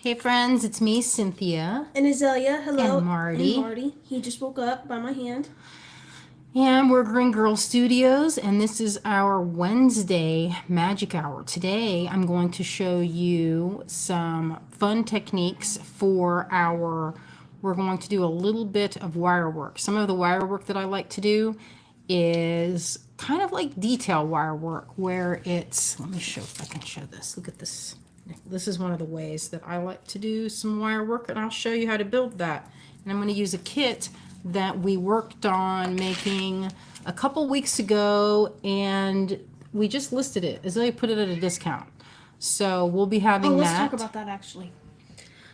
Hey friends, it's me, Cynthia. And Azalea, hello. And Marty. And Marty. He just woke up by my hand. And we're Green Girl Studios, and this is our Wednesday magic hour. Today, I'm going to show you some fun techniques for we're going to do a little bit of wire work. Some of the wire work that I like to do is kind of like detail wire work, where let me show if I can show this. Look at this. This is one of the ways that I like to do some wire work, and I'll show you how to build that. And I'm going to use a kit that we worked on making a couple weeks ago, and we just listed it. Azalea put it at a discount. So we'll be having let's that. talk about that actually.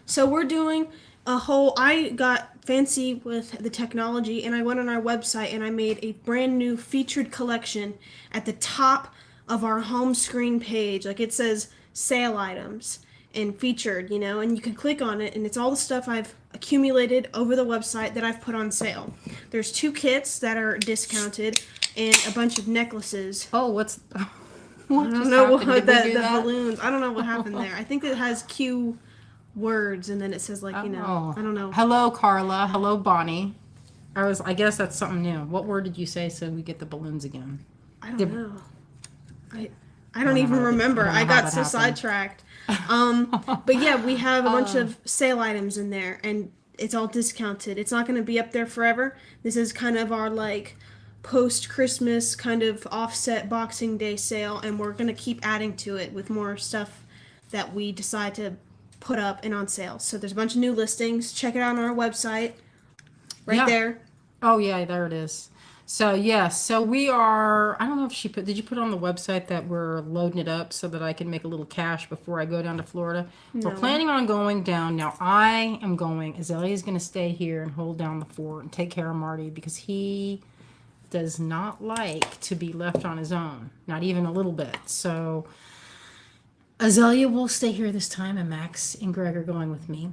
So we're doing I got fancy with the technology, and I went on our website and I made a brand new featured collection at the top of our home screen page. Like, it says sale items and featured, and you can click on it, and it's all the stuff I've accumulated over the website that I've put on sale. There's 2 kits that are discounted and a bunch of necklaces. Oh, what I don't know what happened? Did we do the that? balloons. I don't know what happened there. I think it has Q words, and then it says, like, I don't know. Hello, Carla. Hello, Bonnie. I guess that's something new. What word did you say so we get the balloons again? I don't know. I don't even remember. I got so sidetracked. But yeah, we have a bunch of sale items in there, and it's all discounted. It's not going to be up there forever. This is kind of our, like, post-Christmas kind of offset Boxing Day sale, and we're going to keep adding to it with more stuff that we decide to put up and on sale. So there's a bunch of new listings. Check it out on our website. Right there. Oh yeah, there it is. So yes, so we are, I don't know if did you put on the website that we're loading it up so that I can make a little cash before I go down to Florida? No. We're planning on going down. Now I am going, Azalea's going to stay here and hold down the fort and take care of Marty, because he does not like to be left on his own, not even a little bit. So Azalea will stay here this time, and Max and Greg are going with me,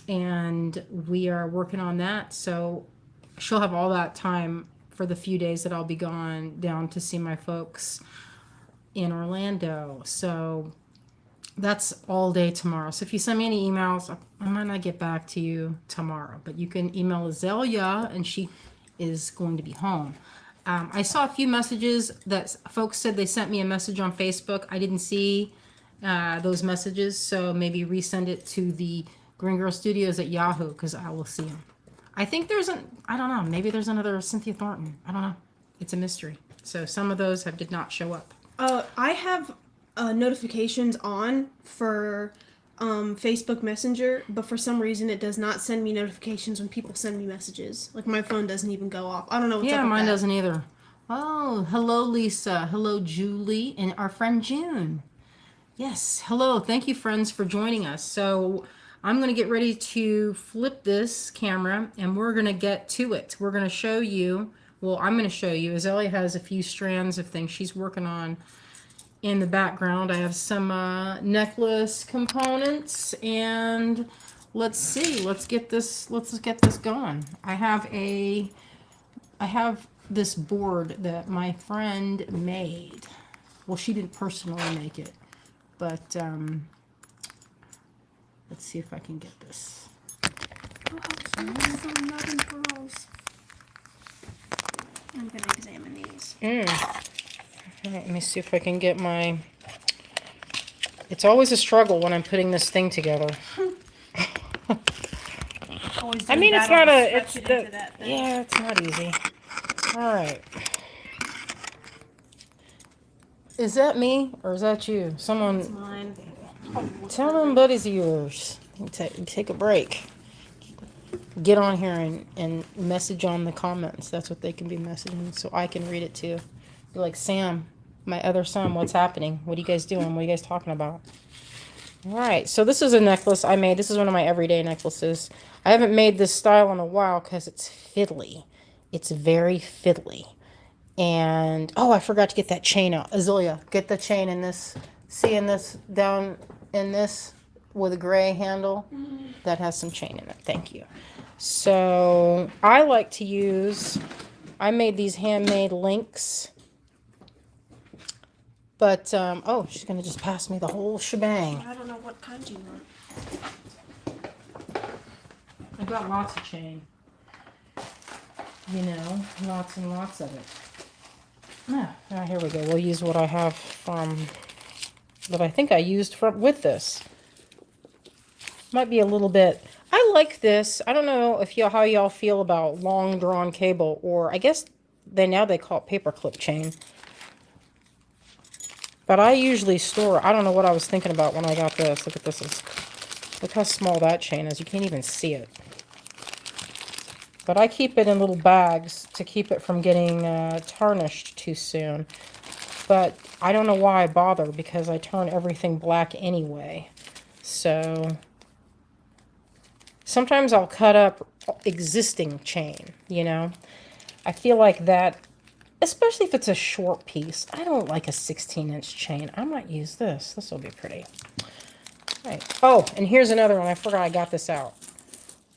and we are working on that. So she'll have all that time for the few days that I'll be gone down to see my folks in Orlando. So that's all day tomorrow. So if you send me any emails, I might not get back to you tomorrow, but you can email Azalea, and she is going to be home. I saw a few messages that folks said they sent me a message on Facebook. I didn't see those messages, so maybe resend it to the Green Girl Studios at Yahoo, because I will see them. I think I don't know, maybe there's another Cynthia Thornton. I don't know. It's a mystery. So some of those did not show up. I have notifications on for Facebook Messenger, but for some reason it does not send me notifications when people send me messages. Like, my phone doesn't even go off. I don't know what's up with mine that. doesn't either. Oh, hello, Lisa. Hello, Julie, and our friend June. Yes, hello. Thank you, friends, for joining us. So I'm going to get ready to flip this camera, and we're going to get to it. We're going to show you, I'm going to show you. Azalea has a few strands of things she's working on in the background. I have some necklace components, and let's see. Let's get this going. I have this board that my friend made. Well, she didn't personally make it, but let's see if I can get this. I'm going to examine these. Let me see if I can get my... It's always a struggle when I'm putting this thing together. I mean, it's not it's not easy. All right. Is that me or is that you? Someone... It's mine. Tell them buddies of yours. Take a break. Get on here and message on the comments. That's what they can be messaging, so I can read it too. Be like, Sam, my other son, what's happening? What are you guys doing? What are you guys talking about? All right, so this is a necklace I made. This is one of my everyday necklaces. I haven't made this style in a while because it's fiddly. It's very fiddly. And, oh, I forgot to get that chain out. Azalea, get the chain in this. See in this, down in this with a gray handle? That has some chain in it. Thank you. So I like to use, I made these handmade links But, oh, she's going to just pass me the whole shebang. I don't know what kind you want. I've got lots of chain. You know, lots and lots of it. Here we go. We'll use what I have from, that I think I used with this. Might be a little bit, I like this. I don't know if how y'all feel about long drawn cable, or I guess now they call it paper clip chain. But I usually store, I don't know what I was thinking about when I got this. Look at this. Look how small that chain is. You can't even see it. But I keep it in little bags to keep it from getting tarnished too soon. But I don't know why I bother, because I turn everything black anyway. So sometimes I'll cut up existing chain, you know. I feel like that, especially if it's a short piece. I don't like a 16-inch chain. I might use this. This will be pretty. All right. Oh, and here's another one. I forgot I got this out.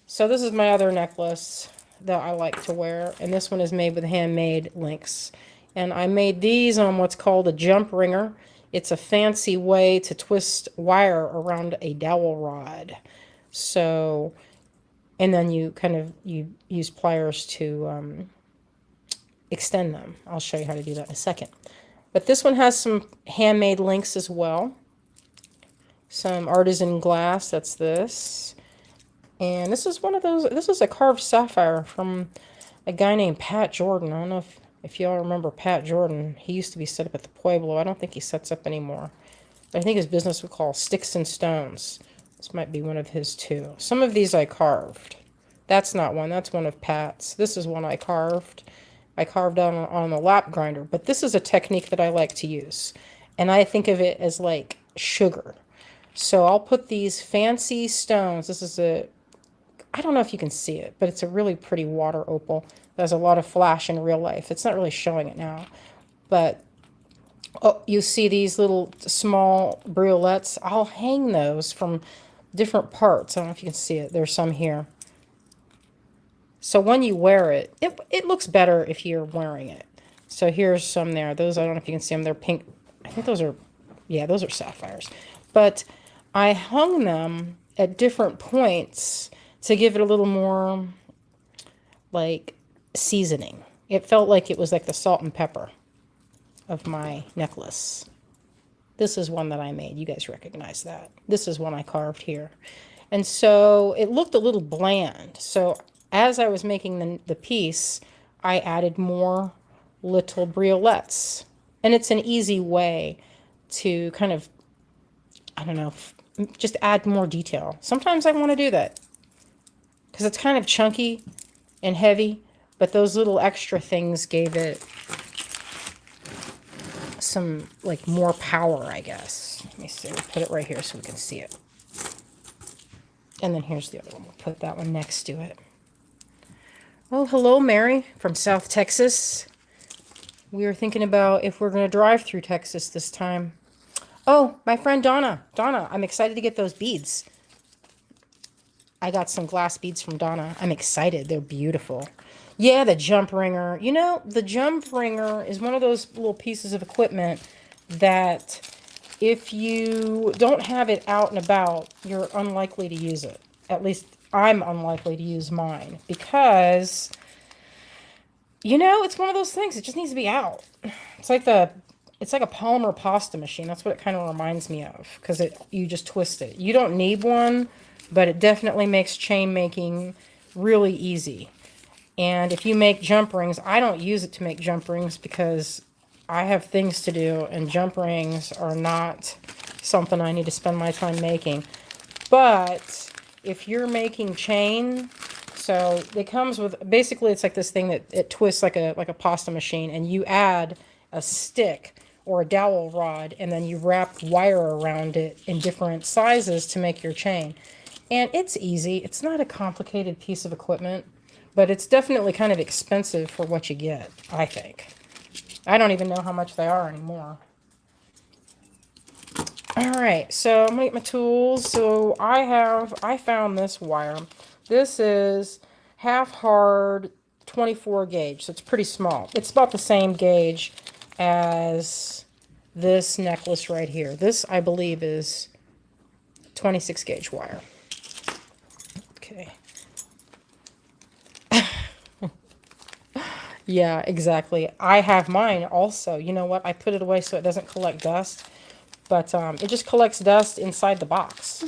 So this is my other necklace that I like to wear, and this one is made with handmade links. And I made these on what's called a jump ringer. It's a fancy way to twist wire around a dowel rod. So, and then you use pliers to extend them. I'll show you how to do that in a second. But this one has some handmade links as well. Some artisan glass, that's this. And this is one of those, this is a carved sapphire from a guy named Pat Jordan. I don't know if y'all remember Pat Jordan. He used to be set up at the Pueblo. I don't think he sets up anymore. But I think his business was called Sticks and Stones. This might be one of his too. Some of these I carved. That's not one. That's one of Pat's. This is one I carved. I carved on a lap grinder. But this is a technique that I like to use. And I think of it as like sugar. So I'll put these fancy stones. This is I don't know if you can see it, but it's a really pretty water opal. There's a lot of flash in real life. It's not really showing it now. But you see these little small briolettes. I'll hang those from different parts. I don't know if you can see it. There's some here. So when you wear it, it looks better if you're wearing it. So here's some there. Those, I don't know if you can see them. They're pink. I think those are, yeah, those are sapphires. But I hung them at different points to give it a little more, like, seasoning. It felt like it was like the salt and pepper of my necklace. This is one that I made. You guys recognize that. This is one I carved here. And so it looked a little bland. So as I was making the piece, I added more little briolettes. And it's an easy way to kind of, I don't know, just add more detail. Sometimes I want to do that because it's kind of chunky and heavy, but those little extra things gave it some, like, more power, I guess. Let me see. We'll put it right here so we can see it. And then here's the other one. We'll put that one next to it. Oh, hello, Mary from South Texas. We were thinking about if we're going to drive through Texas this time. Oh, my friend Donna. Donna, I'm excited to get those beads. I got some glass beads from Donna. I'm excited. They're beautiful. Yeah, the jump ringer. You know, the jump ringer is one of those little pieces of equipment that if you don't have it out and about, you're unlikely to use it. At least I'm unlikely to use mine because, you know, it's one of those things. It just needs to be out. It's like a polymer pasta machine. That's what it kind of reminds me of because you just twist it. You don't need one, but it definitely makes chain making really easy. And if you make jump rings, I don't use it to make jump rings because I have things to do and jump rings are not something I need to spend my time making. But if you're making chain, so it comes with, basically it's like this thing that it twists like a pasta machine, and you add a stick or a dowel rod and then you wrap wire around it in different sizes to make your chain. And it's easy. It's not a complicated piece of equipment, but it's definitely kind of expensive for what you get, I think. I don't even know how much they are anymore. All right, so I'm gonna get my tools. So I found this wire. This is half hard 24 gauge, so it's pretty small. It's about the same gauge as this necklace right here. This, I believe, is 26 gauge wire. Okay. Yeah, exactly. I have mine also. You know what? I put it away so it doesn't collect dust. But it just collects dust inside the box.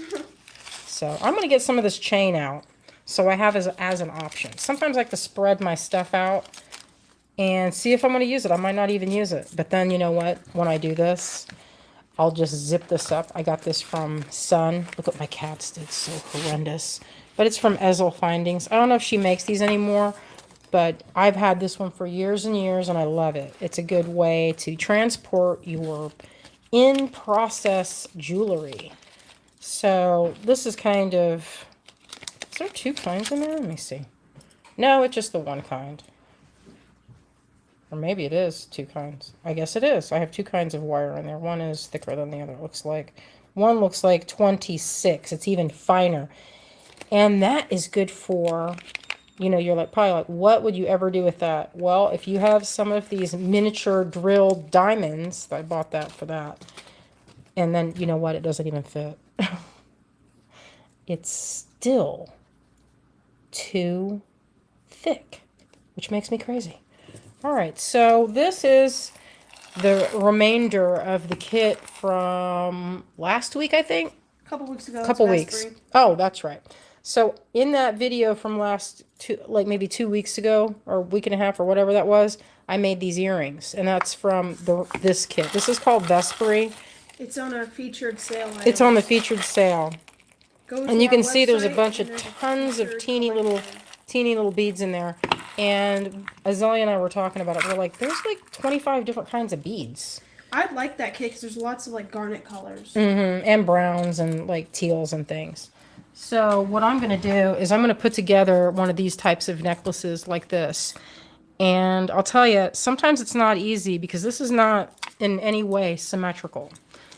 So I'm going to get some of this chain out. So I have as an option. Sometimes I like to spread my stuff out and see if I'm going to use it. I might not even use it. But then, you know what? When I do this, I'll just zip this up. I got this from Sun. Look what my cats did. So horrendous. But it's from Ezel Findings. I don't know if she makes these anymore, but I've had this one for years and years, and I love it. It's a good way to transport your in-process jewelry. So this is kind of... Is there two kinds in there? Let me see. No, it's just the one kind. Or maybe it is two kinds. I guess it is. I have two kinds of wire in there. One is thicker than the other, it looks like. One looks like 26. It's even finer. And that is good for, you know, you're like, probably like, what would you ever do with that? Well, if you have some of these miniature drilled diamonds, I bought that for that. And then, you know what? It doesn't even fit. It's still too thick, which makes me crazy. All right, so this is the remainder of the kit from last week, I think. A couple weeks ago. Couple weeks. Oh, that's right. So in that video from maybe 2 weeks ago, or a week and a half, or whatever that was, I made these earrings, and that's from this kit. This is called Vespery. It's on our featured sale. It's on the featured sale, and you can see there's a bunch of tons of teeny little beads in there. And Azalea and I were talking about it. We're like, there's like 25 different kinds of beads. I'd like that kit because there's lots of like garnet colors. And browns and like teals and things. So what I'm going to do is I'm going to put together one of these types of necklaces like this. And I'll tell you, sometimes it's not easy because this is not in any way symmetrical.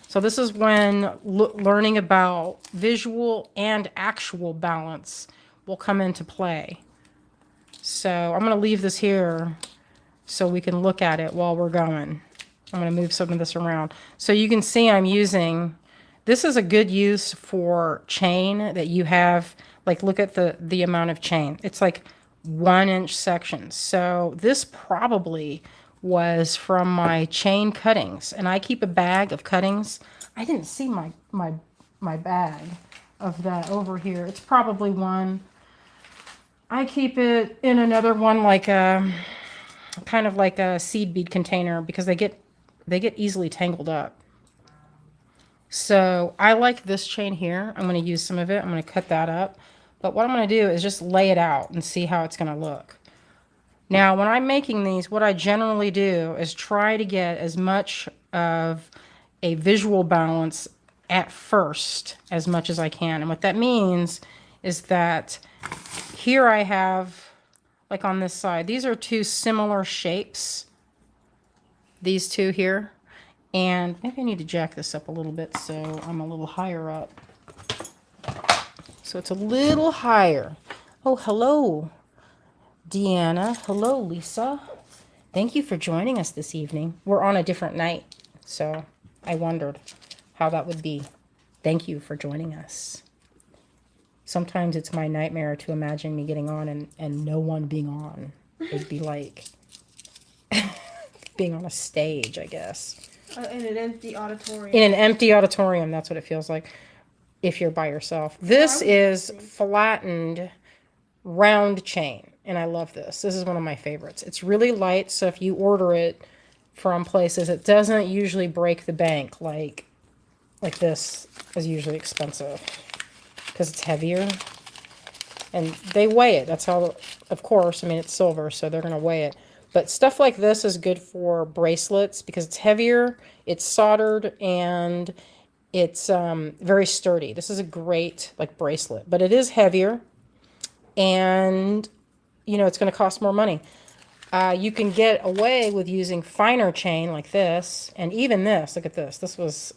So this is when learning about visual and actual balance will come into play. So I'm going to leave this here so we can look at it while we're going. I'm going to move some of this around. So you can see I'm using, this is a good use for chain that you have, like look at the amount of chain. It's like 1-inch sections. So this probably was from my chain cuttings. And I keep a bag of cuttings. I didn't see my bag of that over here. It's probably one. I keep it in another one, like a kind of like a seed bead container, because they get easily tangled up. So I like this chain here. I'm going to use some of it. I'm going to cut that up. But what I'm going to do is just lay it out and see how it's going to look. Now, when I'm making these, what I generally do is try to get as much of a visual balance at first as much as I can. And what that means is that here I have, like on this side, these are two similar shapes. These two here. And maybe I need to jack this up a little bit so I'm a little higher up. So it's a little higher. Oh, hello, Deanna. Hello, Lisa. Thank you for joining us this evening. We're on a different night, so I wondered how that would be. Thank you for joining us. Sometimes it's my nightmare to imagine me getting on and no one being on. It'd be like being on a stage, I guess. In an empty auditorium. In an empty auditorium, that's what it feels like if you're by yourself. This is flattened round chain, and I love this. This is one of my favorites. It's really light, so if you order it from places, it doesn't usually break the bank like this is usually expensive because it's heavier. And they weigh it. That's how, of course, I mean, it's silver, so they're going to weigh it. But stuff like this is good for bracelets because it's heavier, it's soldered, and it's very sturdy. This is a great like bracelet, but it is heavier, and you know it's going to cost more money. You can get away with using finer chain like this, and even this. Look at this. This was,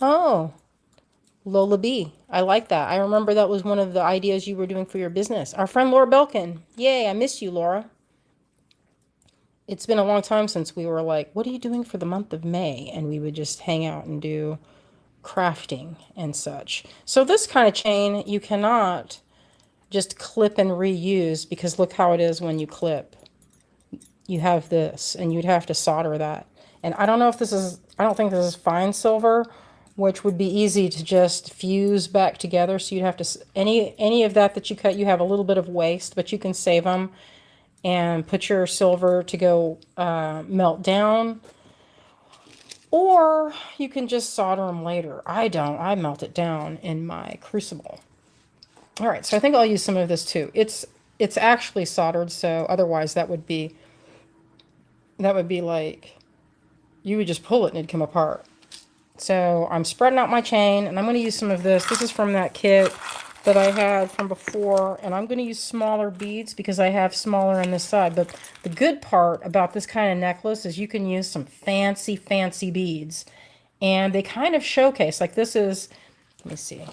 oh, Lola B. I like that. I remember that was one of the ideas you were doing for your business. Our friend Laura Belkin. Yay, I missed you, Laura. it's been a long time since we were like, what are you doing for the month of May? And we would just hang out and do crafting and such. So this kind of chain, you cannot just clip and reuse, because look how it is when you clip. You have this, and you'd have to solder that. And I don't know if this is, I don't think this is fine silver, which would be easy to just fuse back together. So you'd have to, any of that you cut, you have a little bit of waste, but you can save them and put your silver to go melt down. Or you can just solder them later. I don't. I melt it down in my crucible. All right, so I think I'll use some of this too. It's actually soldered, so otherwise that would be like, you would just pull it and it'd come apart. So I'm spreading out my chain, and I'm going to use some of this. This is from that kit that I had from before, and I'm going to use smaller beads because I have smaller on this side. But the good part about this kind of necklace is you can use some fancy, fancy beads, and they kind of showcase, like this is, let me see.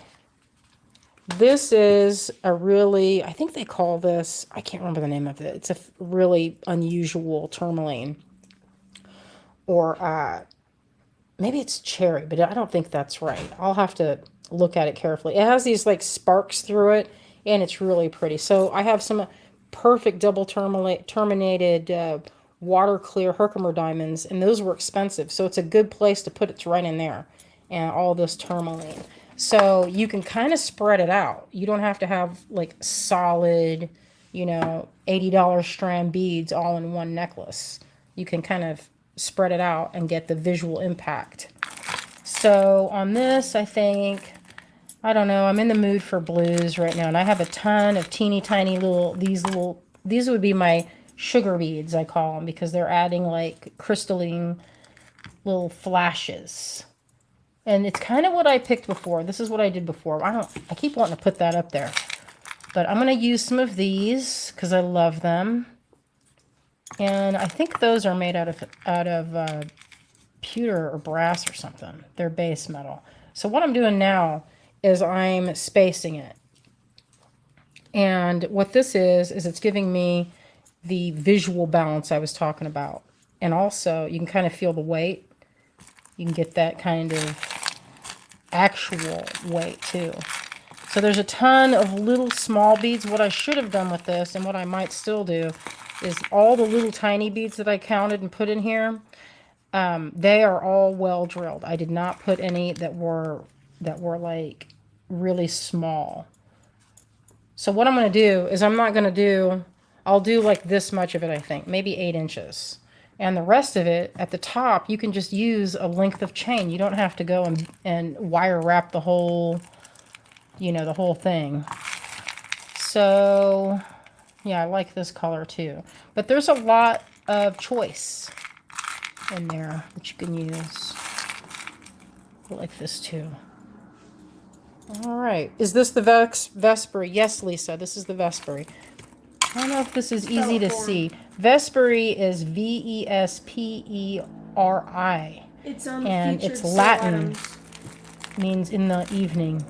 This is a really, I think they call this, I can't remember the name of it. It's a really unusual tourmaline, or maybe it's cherry, but I don't think that's right. I'll have to look at it carefully. It has these like sparks through it, and it's really pretty. So I have some perfect double terminated water clear Herkimer diamonds, and those were expensive. So it's a good place to put it right in there, and all this tourmaline. So you can kind of spread it out. You don't have to have like solid, $80 strand beads all in one necklace. You can kind of spread it out and get the visual impact. So on this, I think, I don't know, I'm in the mood for blues right now, and I have a ton of teeny tiny these would be my sugar beads, I call them, because they're adding like crystalline little flashes. And it's kind of what I picked before. This is what I did before. I keep wanting to put that up there, but I'm going to use some of these because I love them. And I think those are made out of pewter or brass or something. They're base metal. So what I'm doing now is I'm spacing it. And what this is it's giving me the visual balance I was talking about. And also you can kind of feel the weight. You can get that kind of actual weight too. So there's a ton of little small beads. What I should have done with this, and what I might still do, is all the little tiny beads that I counted and put in here, they are all well drilled. I did not put any that were like really small. So what I'm going to do is I'll do like this much of it, I think, maybe 8 inches. And the rest of it at the top, you can just use a length of chain. You don't have to go and wire wrap the whole, the whole thing. So yeah, I like this color too. But there's a lot of choice in there that you can use. I like this too. All right. Is this the Vesperi? Yes, Lisa, this is the Vesperi. I don't know if this is easy to see. Vesperi is Vesperi. It's and it's Latin. Means in the evening.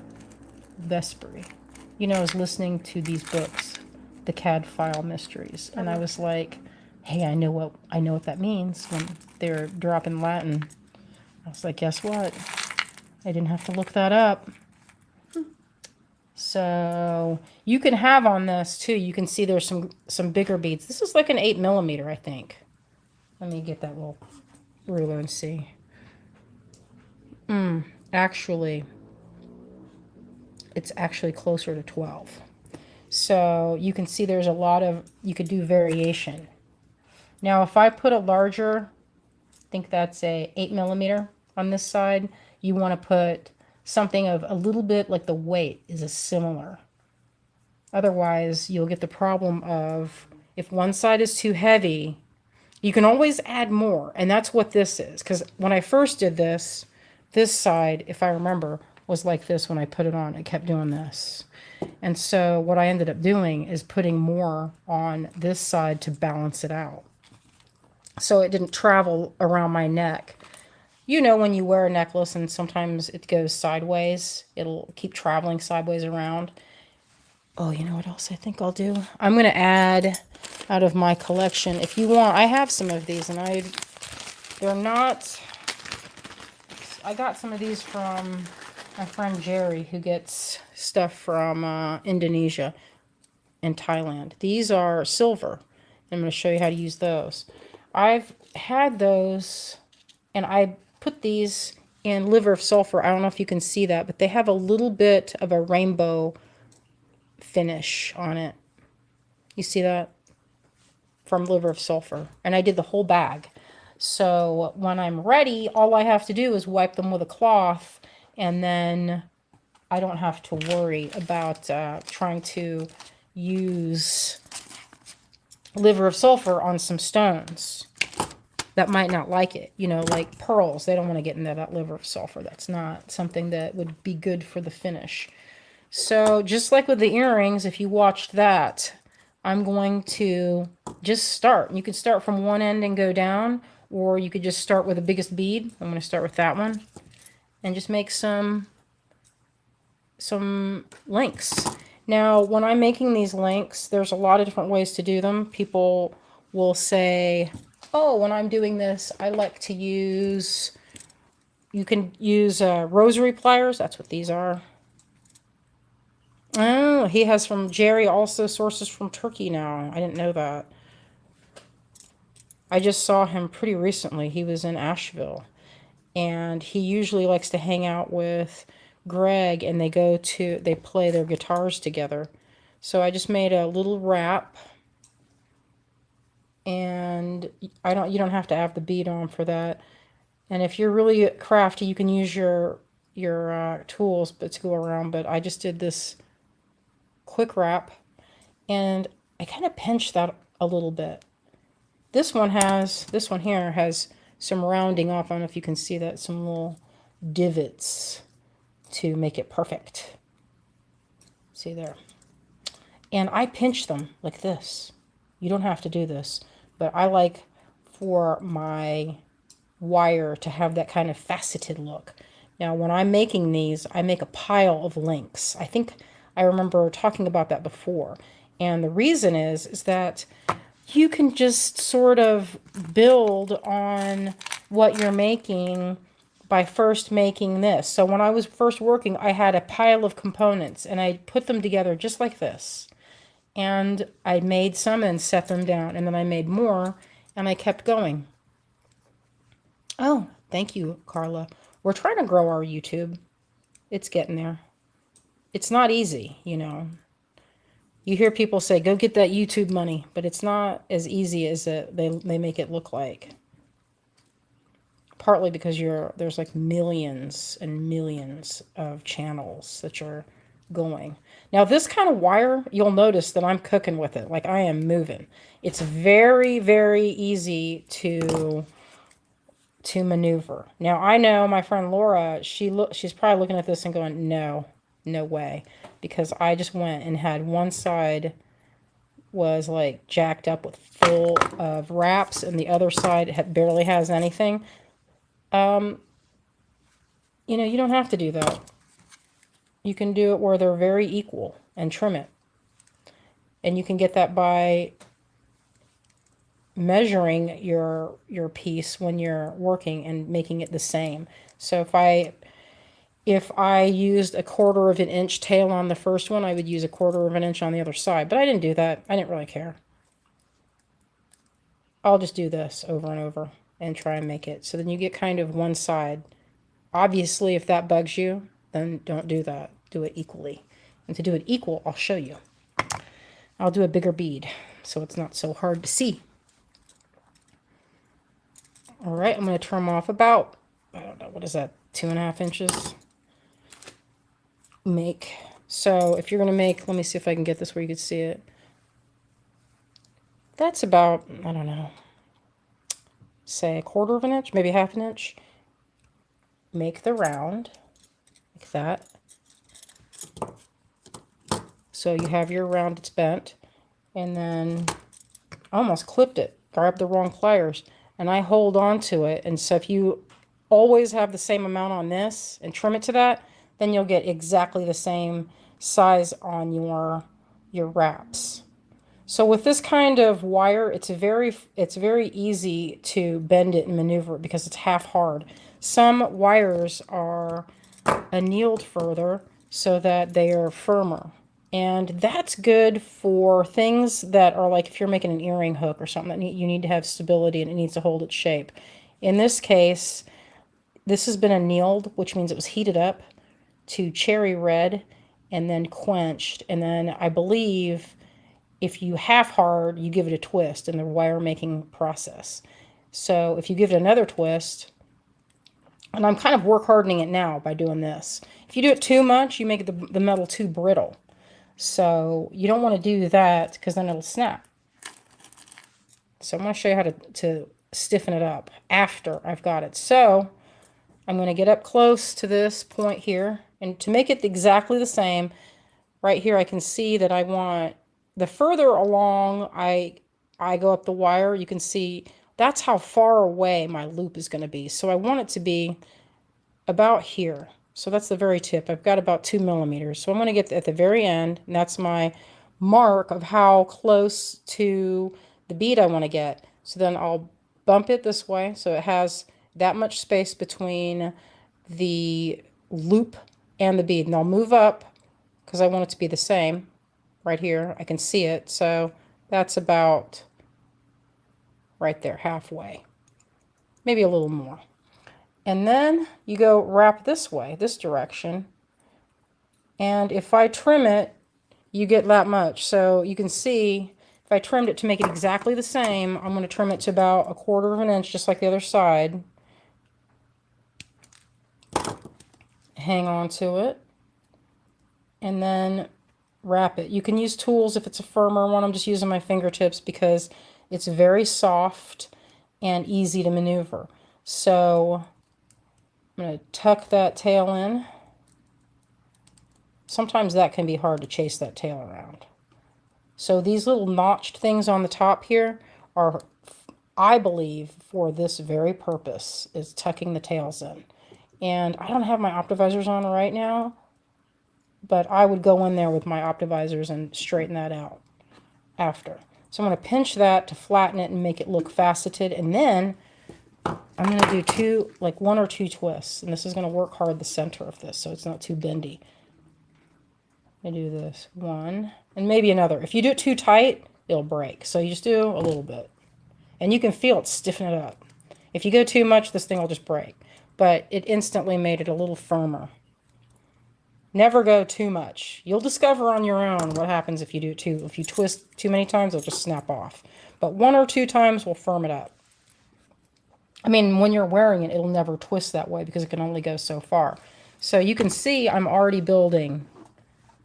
Vesperi. I was listening to these books, the Cadfael Mysteries, and I was like, hey, I know what that means when they're dropping Latin. I was like, guess what? I didn't have to look that up. So you can have on this too, you can see there's some bigger beads. This is like an 8mm, I think. Let me get that little ruler and see. Actually, it's actually closer to 12. So you can see there's a lot of, you could do variation. Now, if I put a larger, I think that's a 8mm on this side, you want to put something of a little bit like the weight is a similar. Otherwise, you'll get the problem of if one side is too heavy, you can always add more. And that's what this is. Because when I first did this side, if I remember, was like this when I put it on. I kept doing this. And so what I ended up doing is putting more on this side to balance it out. So it didn't travel around my neck. When you wear a necklace and sometimes it goes sideways, it'll keep traveling sideways around. Oh, you know what else I think I'll do? I'm going to add out of my collection. If you want, I have some of these, and they're not, I got some of these from my friend Jerry, who gets stuff from Indonesia and Thailand. These are silver. I'm going to show you how to use those. I've had those, and I put these in liver of sulfur. I don't know if you can see that, but they have a little bit of a rainbow finish on it. You see that? From liver of sulfur. And I did the whole bag. So when I'm ready, all I have to do is wipe them with a cloth, and then I don't have to worry about trying to use liver of sulfur on some stones that might not like it. You know, like pearls. They don't want to get into that liver of sulfur. That's not something that would be good for the finish. So just like with the earrings, if you watched that, I'm going to just start. You could start from one end and go down, or you could just start with the biggest bead. I'm going to start with that one and just make some links. Now, when I'm making these links, there's a lot of different ways to do them. People will say, oh, when I'm doing this, I like to use, you can use rosary pliers. That's what these are. Oh, he has from Jerry also sources from Turkey now. I didn't know that. I just saw him pretty recently. He was in Asheville. And he usually likes to hang out with Greg, and they play their guitars together. So I just made a little wrap. And you don't have to have the bead on for that. And if you're really crafty, you can use your tools to go around. But I just did this quick wrap, and I kind of pinched that a little bit. This one here has some rounding off. I don't know if you can see that, some little divots to make it perfect. See there? And I pinch them like this. You don't have to do this, but I like for my wire to have that kind of faceted look. Now, when I'm making these, I make a pile of links. I think I remember talking about that before. And the reason is that you can just sort of build on what you're making by first making this. So when I was first working, I had a pile of components, and I put them together just like this. And I made some and set them down, and then I made more, and I kept going. Oh, thank you, Carla. We're trying to grow our YouTube. It's getting there. It's not easy, you know. You hear people say, go get that YouTube money, but it's not as easy as they make it look like. Partly because there's like millions and millions of channels that you're going. Now, this kind of wire, you'll notice that I'm cooking with it. Like, I am moving. It's very, very easy to maneuver. Now, I know my friend Laura, she's probably looking at this and going, no way. Because I just went and had one side was like jacked up with full of wraps, and the other side barely has anything. You know, you don't have to do that. You can do it where they're very equal and trim it. And you can get that by measuring your piece when you're working and making it the same. So if I used 1/4 of an inch tail on the first one, I would use 1/4 of an inch on the other side. But I didn't do that. I didn't really care. I'll just do this over and over and try and make it. So then you get kind of one side. Obviously, if that bugs you, then don't do that. Do it equally. And to do it equal, I'll show you. I'll do a bigger bead so it's not so hard to see. All right, I'm going to trim off about, I don't know, what is that, 2.5 inches? So if you're going to make, let me see if I can get this where you can see it. That's about, I don't know, say 1/4 of an inch, maybe 1/2 inch. Make the round like that. So you have your round that's bent, and then I almost clipped it, grabbed the wrong pliers, and I hold on to it. And so if you always have the same amount on this and trim it to that, then you'll get exactly the same size on your your wraps. So with this kind of wire, it's very easy to bend it and maneuver it because it's half hard. Some wires are annealed further so that they are firmer. And that's good for things that are like if you're making an earring hook or something that you need to have stability and it needs to hold its shape. In this case, this has been annealed, which means it was heated up to cherry red and then quenched. And then I believe if you half hard, you give it a twist in the wire making process. So if you give it another twist, and I'm kind of work hardening it now by doing this. If you do it too much, you make the metal too brittle. So you don't want to do that because then it'll snap. So I'm going to show you how to stiffen it up after I've got it. So I'm going to get up close to this point here. And to make it exactly the same, right here I can see that I want, the further along I go up the wire, you can see that's how far away my loop is going to be. So I want it to be about here. So that's the very tip. I've got about 2 millimeters. So I'm going to get at the very end, and that's my mark of how close to the bead I want to get. So then I'll bump it this way so it has that much space between the loop and the bead. And I'll move up because I want it to be the same. Right here, I can see it. So that's about right there, halfway. Maybe a little more. And then you go wrap this way, this direction. And if I trim it, you get that much. So you can see if I trimmed it to make it exactly the same, I'm going to trim it to about 1/4 of an inch, just like the other side. Hang on to it. And then wrap it. You can use tools if it's a firmer one. I'm just using my fingertips because it's very soft and easy to maneuver. So I'm going to tuck that tail in. Sometimes that can be hard to chase that tail around. So these little notched things on the top here are, I believe, for this very purpose, is tucking the tails in. And I don't have my Optivisors on right now, but I would go in there with my Optivisors and straighten that out after. So I'm going to pinch that to flatten it and make it look faceted. And then I'm going to do 1 or 2 twists. And this is going to work hard the center of this so it's not too bendy. I do this 1 and maybe another. If you do it too tight, it'll break. So you just do a little bit. And you can feel it stiffen it up. If you go too much, this thing will just break. But it instantly made it a little firmer. Never go too much. You'll discover on your own what happens if you do it too. If you twist too many times, it'll just snap off. But 1 or 2 times will firm it up. I mean, when you're wearing it, it'll never twist that way because it can only go so far. So you can see I'm already building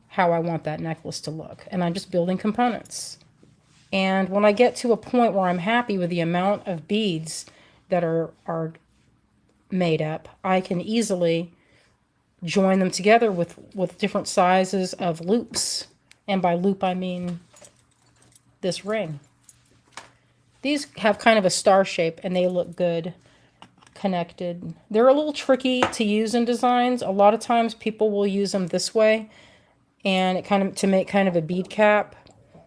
how I want that necklace to look. And I'm just building components. And when I get to a point where I'm happy with the amount of beads that are made up, I can easily join them together with different sizes of loops. And by loop, I mean this ring. These have kind of a star shape and they look good connected. They're a little tricky to use in designs. A lot of times people will use them this way and it kind of to make kind of a bead cap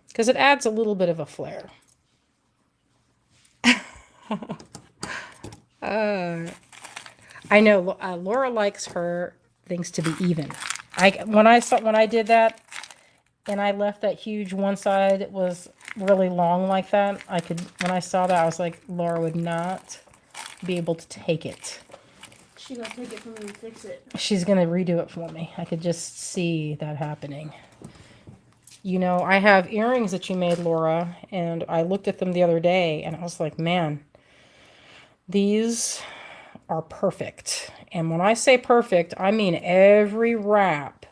because it adds a little bit of a flair. I know Laura likes her things to be even. When I did that and I left that huge one side, it was really long like that. When I saw that, I was like, Laura would not be able to take it. She's gonna take it from me and fix it. She's gonna redo it for me. I could just see that happening. You know, I have earrings that you made, Laura, and I looked at them the other day and I was like, man, these are perfect. And when I say perfect, I mean every wrap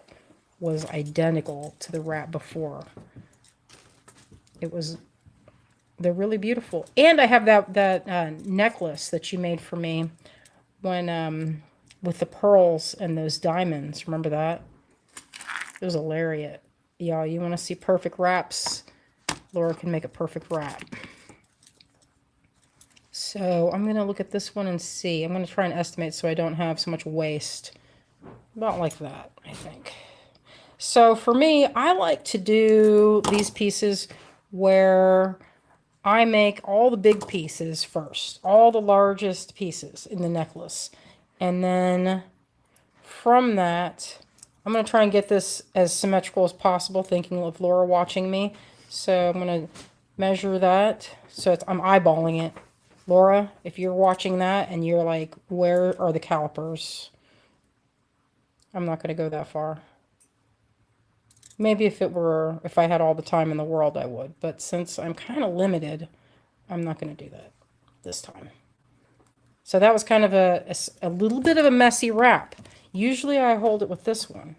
was identical to the wrap before. They're really beautiful. And I have that necklace that you made for me when with the pearls and those diamonds. Remember that? It was a lariat. Y'all, you want to see perfect wraps? Laura can make a perfect wrap. So I'm going to look at this one and see. I'm going to try and estimate so I don't have so much waste. About like that, I think. So for me, I like to do these pieces where I make all the big pieces first, all the largest pieces in the necklace. And then from that, I'm going to try and get this as symmetrical as possible, thinking of Laura watching me. So I'm going to measure that. So I'm eyeballing it. Laura, if you're watching that and you're like, where are the calipers? I'm not going to go that far. Maybe if I had all the time in the world, I would. But since I'm kind of limited, I'm not going to do that this time. So that was kind of a little bit of a messy wrap. Usually I hold it with this one.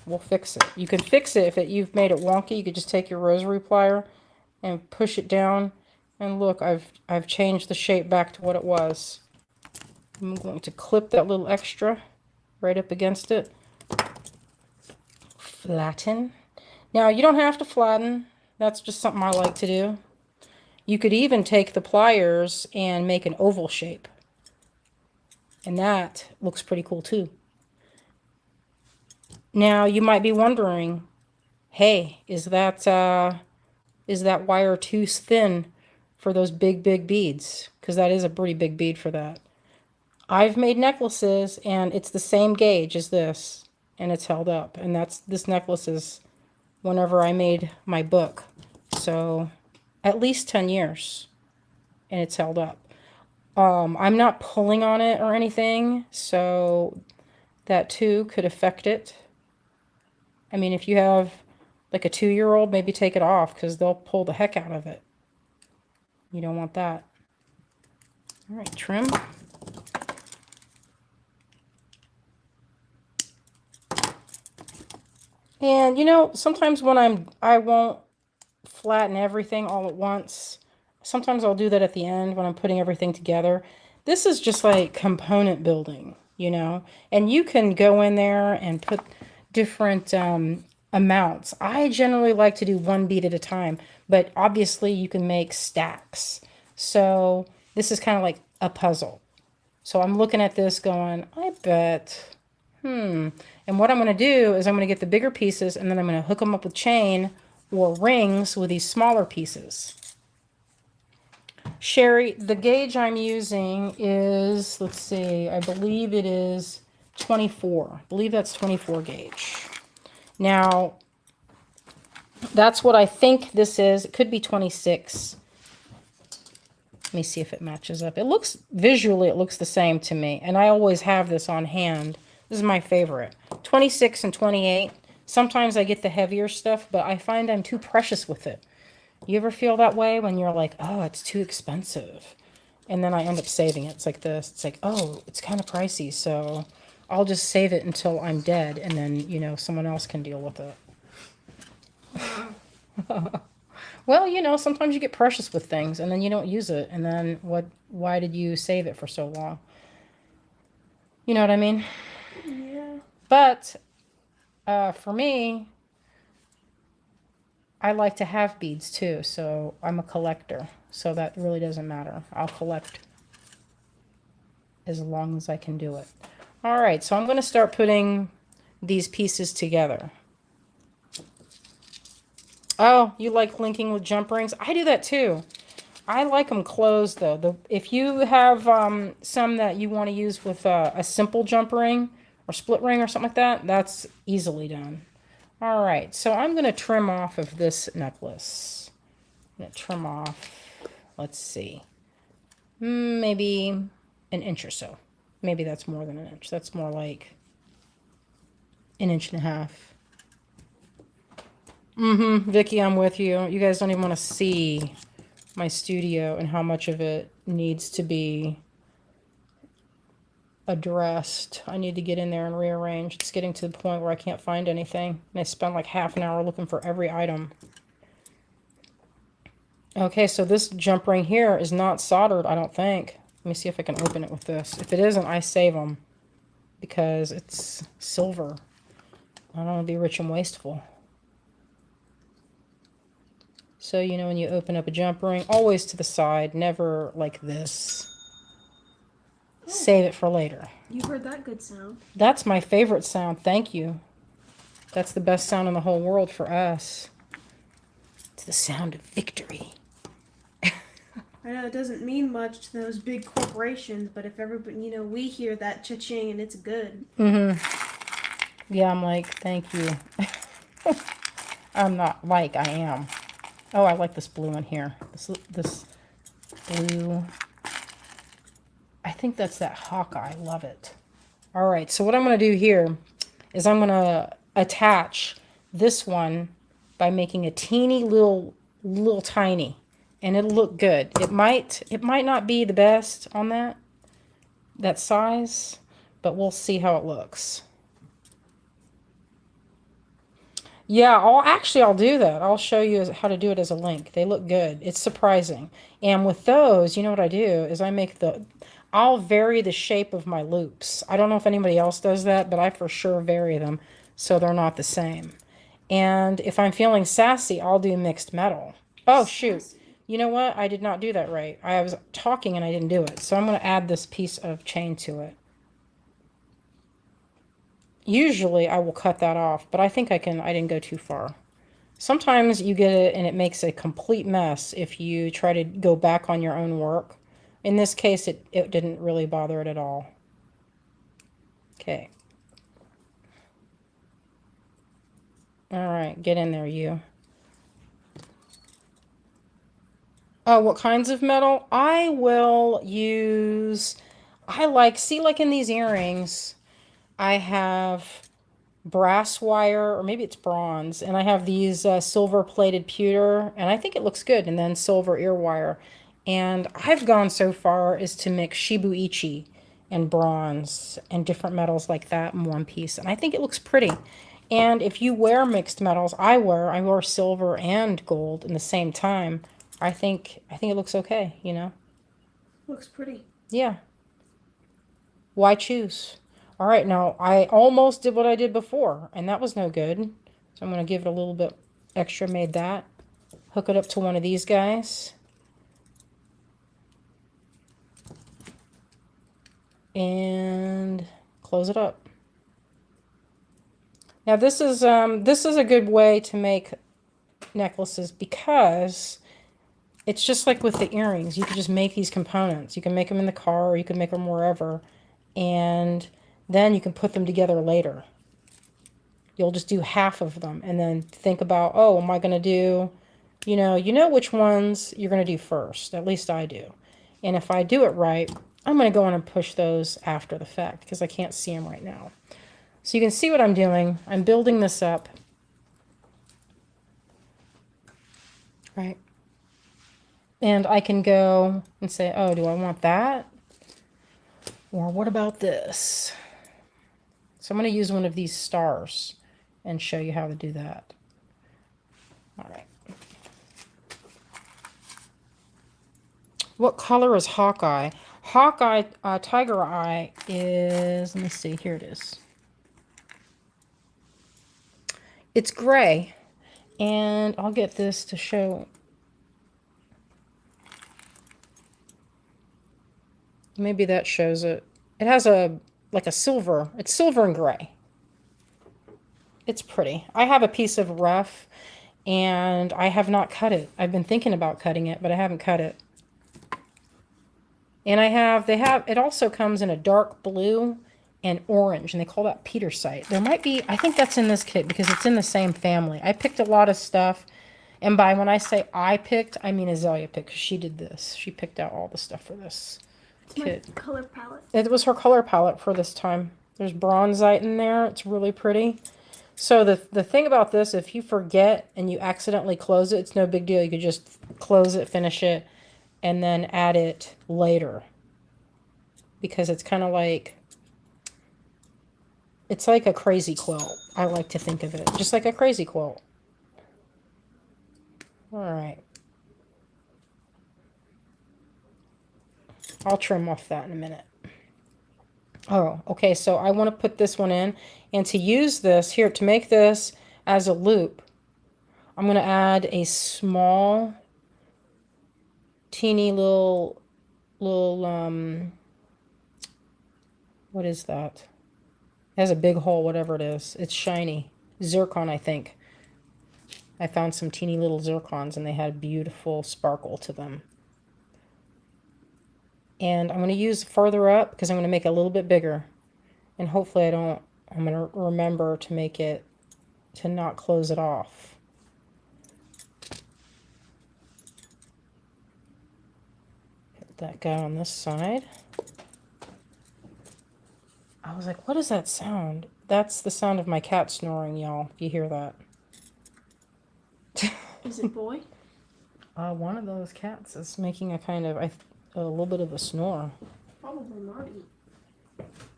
We'll fix it. You can fix it if you've made it wonky. You could just take your rosary plier and push it down. And look, I've changed the shape back to what it was. I'm going to clip that little extra right up against it. Flatten. Now, you don't have to flatten. That's just something I like to do. You could even take the pliers and make an oval shape. And that looks pretty cool too. Now, you might be wondering, hey, is that wire too thin for those big beads? Because that is a pretty big bead for that. I've made necklaces and it's the same gauge as this. And it's held up. And this necklace is whenever I made my book. So at least 10 years. And it's held up. I'm not pulling on it or anything. So that too could affect it. I mean, if you have like a 2-year-old, maybe take it off because they'll pull the heck out of it. You don't want that. All right, trim. And you know, sometimes when I won't flatten everything all at once. Sometimes I'll do that at the end when I'm putting everything together. This is just like component building, you know, and you can go in there and put different amounts. I generally like to do one bead at a time, but obviously you can make stacks. So this is kind of like a puzzle. So I'm looking at this going, I bet, and what I'm going to do is I'm going to get the bigger pieces and then I'm going to hook them up with chain or rings with these smaller pieces. Sherry, the gauge I'm using is, let's see, I believe it is 24. I believe that's 24 gauge. Now, that's what I think this is. It could be 26. Let me see if it matches up. It looks, visually, it looks the same to me. And I always have this on hand. This is my favorite. 26 and 28. Sometimes I get the heavier stuff, but I find I'm too precious with it. You ever feel that way when you're like, oh, it's too expensive? And then I end up saving it. It's like this. It's like, oh, it's kind of pricey, so I'll just save it until I'm dead, and then, you know, someone else can deal with it. Well, you know, sometimes you get precious with things, and then you don't use it, and then why did you save it for so long? You know what I mean? Yeah. But for me, I like to have beads too, so I'm a collector. So that really doesn't matter. I'll collect as long as I can do it. All right, so I'm going to start putting these pieces together. Oh, you like linking with jump rings? I do that too. I like them closed though. If you have some that you want to use with a simple jump ring or split ring or something like that, that's easily done. All right, so I'm going to trim off of this necklace. I'm going to trim off, let's see, maybe an inch or so. Maybe that's more than an inch. That's more like an inch and a half. Vicky, I'm with you. You guys don't even want to see my studio and how much of it needs to be addressed. I need to get in there and rearrange. It's getting to the point where I can't find anything. And I spend like half an hour looking for every item. Okay, so this jump ring here is not soldered, I don't think. Let me see if I can open it with this. If it isn't, I save them. Because it's silver. I don't want to be rich and wasteful. So, you know, when you open up a jump ring, always to the side, never like this. Save it for later. You heard that good sound. That's my favorite sound. Thank you. That's the best sound in the whole world for us. It's the sound of victory. I know it doesn't mean much to those big corporations, but if everybody, we hear that cha-ching and it's good. Yeah, I'm like, thank you. I'm not like, I am. Oh, I like this blue one here. This blue. I think that's that Hawkeye. Love it. All right, so what I'm going to do here is I'm going to attach this one by making a teeny little tiny, and it'll look good. It might not be the best on that size, but we'll see how it looks. Yeah, I'll do that. I'll show you how to do it as a link. They look good. It's surprising. And with those, you know what I do is I'll vary the shape of my loops. I don't know if anybody else does that, but I for sure vary them so they're not the same. And if I'm feeling sassy, I'll do mixed metal. Oh, shoot. You know what? I did not do that right. I was talking and I didn't do it. So I'm going to add this piece of chain to it. Usually I will cut that off, but I think I didn't go too far. Sometimes you get it and it makes a complete mess if you try to go back on your own work. In this case, it didn't really bother it at all. Okay. All right, get in there, you. Oh, what kinds of metal? I will use, like in these earrings, I have brass wire, or maybe it's bronze, and I have these silver plated pewter, and I think it looks good, and then silver ear wire. And I've gone so far as to mix shibuichi and bronze and different metals like that in one piece, and I think it looks pretty. And if you wear mixed metals, I wear silver and gold in the same time. I think it looks okay, you know. Looks pretty. Yeah. Why choose? All right, now I almost did what I did before, and that was no good. So I'm going to give it a little bit extra, made that. Hook it up to one of these guys. And close it up. Now this is a good way to make necklaces because it's just like with the earrings. You can just make these components. You can make them in the car or you can make them wherever. And then you can put them together later. You'll just do half of them and then think about, oh, am I going to do, you know which ones you're going to do first. At least I do. And if I do it right, I'm going to go in and push those after the fact because I can't see them right now. So you can see what I'm doing. I'm building this up. Right. And I can go and say, oh, do I want that? Or what about this? So I'm going to use one of these stars and show you how to do that. All right. What color is Hawkeye? Hawkeye, Tiger Eye is, let me see, here it is. It's gray, and I'll get this to show. Maybe that shows it. It has like a silver. It's silver and gray. It's pretty. I have a piece of rough, and I have not cut it. I've been thinking about cutting it, but I haven't cut it. And it also comes in a dark blue and orange, and they call that Petersite. There might be, I think that's in this kit because it's in the same family. I picked a lot of stuff, and by when I say I picked, I mean Azalea picked, because she did this. She picked out all the stuff for this kit. My color palette. It was her color palette for this time. There's bronzite in there. It's really pretty. So the thing about this, if you forget and you accidentally close it, it's no big deal. You could just close it, finish it, and then add it later. Because it's kind of like, it's like a crazy quilt. I like to think of it just like a crazy quilt. All right. I'll trim off that in a minute. Oh, okay, so I want to put this one in. And to use this, here, to make this as a loop, I'm going to add a small, teeny little, what is that? It has a big hole, whatever it is. It's shiny. zircon, I think. I found some teeny little zircons and they had beautiful sparkle to them. And I'm going to use further up because I'm going to make it a little bit bigger. And hopefully I'm going to remember to make it, to not close it off. Put that guy on this side. I was like, what is that sound? That's the sound of my cat snoring, y'all, if you hear that. Is it boy? One of those cats is making a kind of, a little bit of a snore. Probably Marty.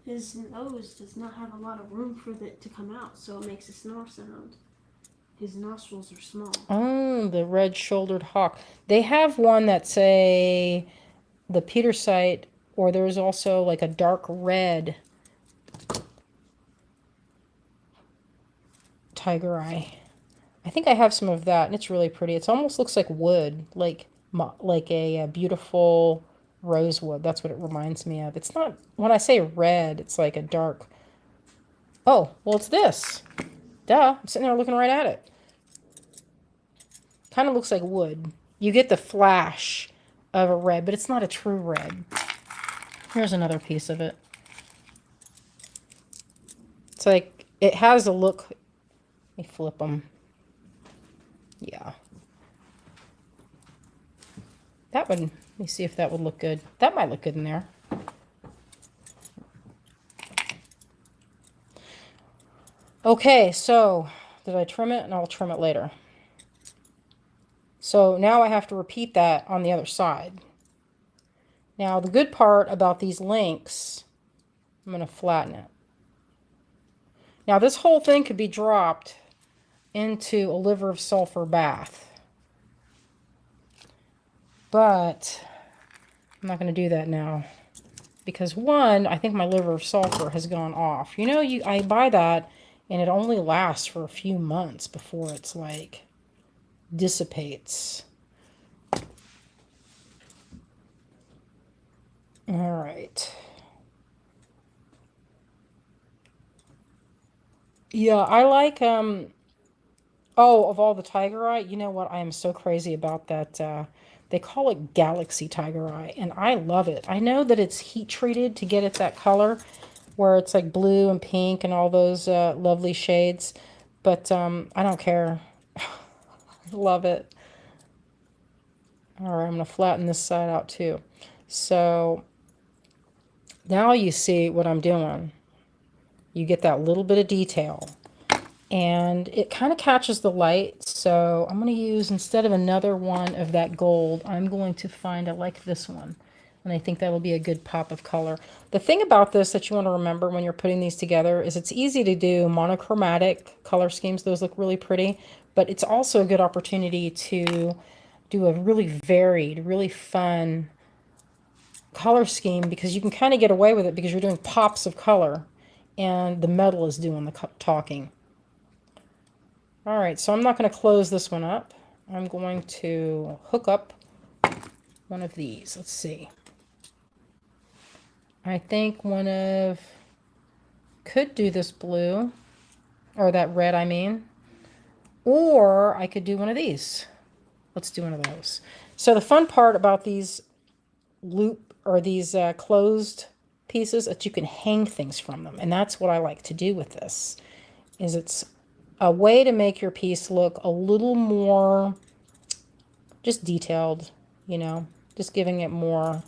His nose does not have a lot of room for it to come out, so it makes a snore sound. His nostrils are small. Oh, the red-shouldered hawk. They have one that's the Petersite, or there's also like a dark red tiger eye. I think I have some of that, and it's really pretty. It almost looks like wood, like a beautiful rosewood. That's what it reminds me of. It's not, when I say red, it's like a dark, oh, well, it's this. Duh, I'm sitting there looking right at it. Kind of looks like wood. You get the flash of a red, but it's not a true red. Here's another piece of it. It's like, it has a look. Let me flip them. Yeah. That would, let me see if that would look good. That might look good in there. Okay, so did I trim it? And I'll trim it later. So now I have to repeat that on the other side. Now the good part about these links, I'm going to flatten it. Now this whole thing could be dropped into a liver of sulfur bath. But I'm not going to do that now. Because one, I think my liver of sulfur has gone off. You know, I buy that and it only lasts for a few months before it's like dissipates. All right. Yeah, I like, oh, of all the tiger eye, you know what? I am so crazy about that. They call it Galaxy Tiger Eye, and I love it. I know that it's heat treated to get it that color, where it's like blue and pink and all those lovely shades, but I don't care. I love it. All right, I'm going to flatten this side out too. So now you see what I'm doing. You get that little bit of detail. And it kind of catches the light, so I'm going to use, instead of another one of that gold, I'm going to find, I like this one. And I think that will be a good pop of color. The thing about this that you want to remember when you're putting these together is it's easy to do monochromatic color schemes. Those look really pretty. But it's also a good opportunity to do a really varied, really fun color scheme, because you can kind of get away with it because you're doing pops of color. And the metal is doing the talking. All right, so I'm not going to close this one up. I'm going to hook up one of these. Let's see. I think could do this blue, or that red, I mean. Or I could do one of these. Let's do one of those. So the fun part about these these closed pieces is that you can hang things from them. And that's what I like to do with this, is it's a way to make your piece look a little more just detailed, you know, just giving it more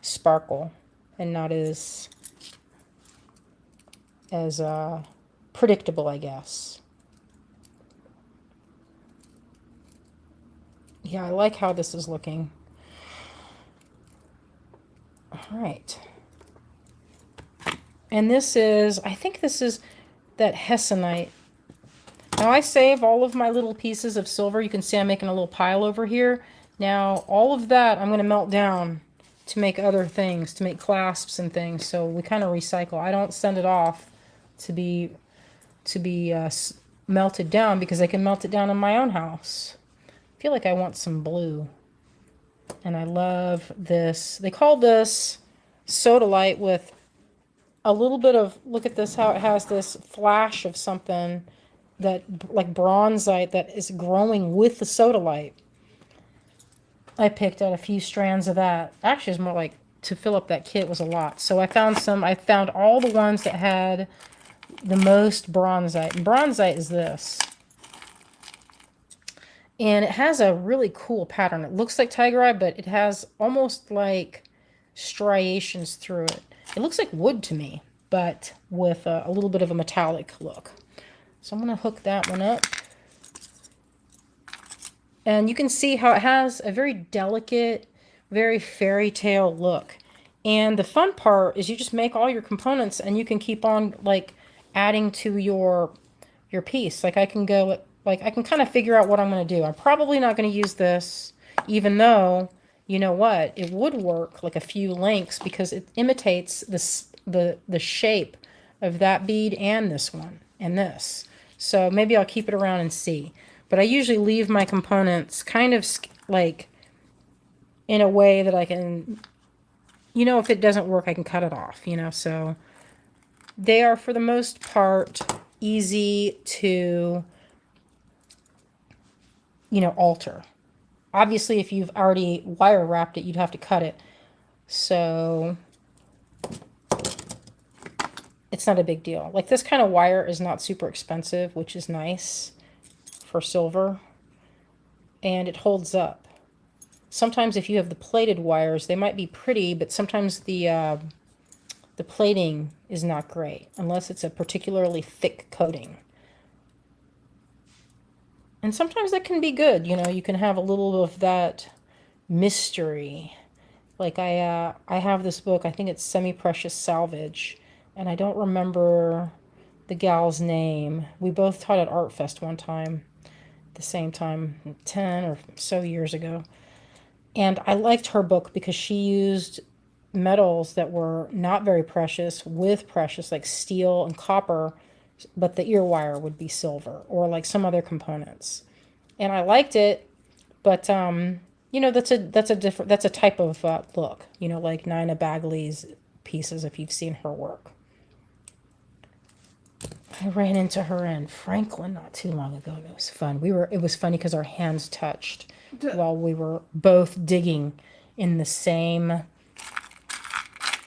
sparkle and not as predictable, I guess. Yeah, I like how this is looking. All right. And this is, I think this is that Hessonite. Now I save all of my little pieces of silver. You can see I'm making a little pile over here. Now all of that I'm going to melt down to make other things, to make clasps and things. So we kind of recycle. I don't send it off to be melted down because I can melt it down in my own house. I feel like I want some blue. And I love this. They call this Sodalite with a little bit of, look at this, how it has this flash of something like bronzite that is growing with the sodalite. I picked out a few strands of that. Actually, it's more like to fill up that kit was a lot. So I found all the ones that had the most bronzite. And bronzite is this. And it has a really cool pattern. It looks like tiger eye, but it has almost like striations through it. It looks like wood to me, but with a little bit of a metallic look. So I'm going to hook that one up. And you can see how it has a very delicate, very fairy tale look. And the fun part is you just make all your components and you can keep on like adding to your piece. Like I can go, like I can kind of figure out what I'm going to do. I'm probably not going to use this, even though, you know what, it would work like a few links because it imitates the shape of that bead and this one and this. So maybe I'll keep it around and see. But I usually leave my components kind of like in a way that I can, you know, if it doesn't work, I can cut it off, you know. So they are, for the most part, easy to, you know, alter. Obviously, if you've already wire wrapped it, you'd have to cut it. So it's not a big deal. Like this kind of wire is not super expensive, which is nice for silver, and it holds up. Sometimes if you have the plated wires, they might be pretty, but sometimes the plating is not great unless it's a particularly thick coating. And sometimes that can be good, you know, you can have a little of that mystery. Like I have this book, I think it's Semi-Precious Salvage, and I don't remember the gal's name. We both taught at Art Fest one time, the same time, 10 or so years ago. And I liked her book because she used metals that were not very precious with precious, like steel and copper, but the ear wire would be silver or like some other components. And I liked it, but you know, that's a type of look, you know, like Nina Bagley's pieces if you've seen her work. I ran into her in Franklin not too long ago, and it was fun. It was funny because our hands touched while we were both digging in the same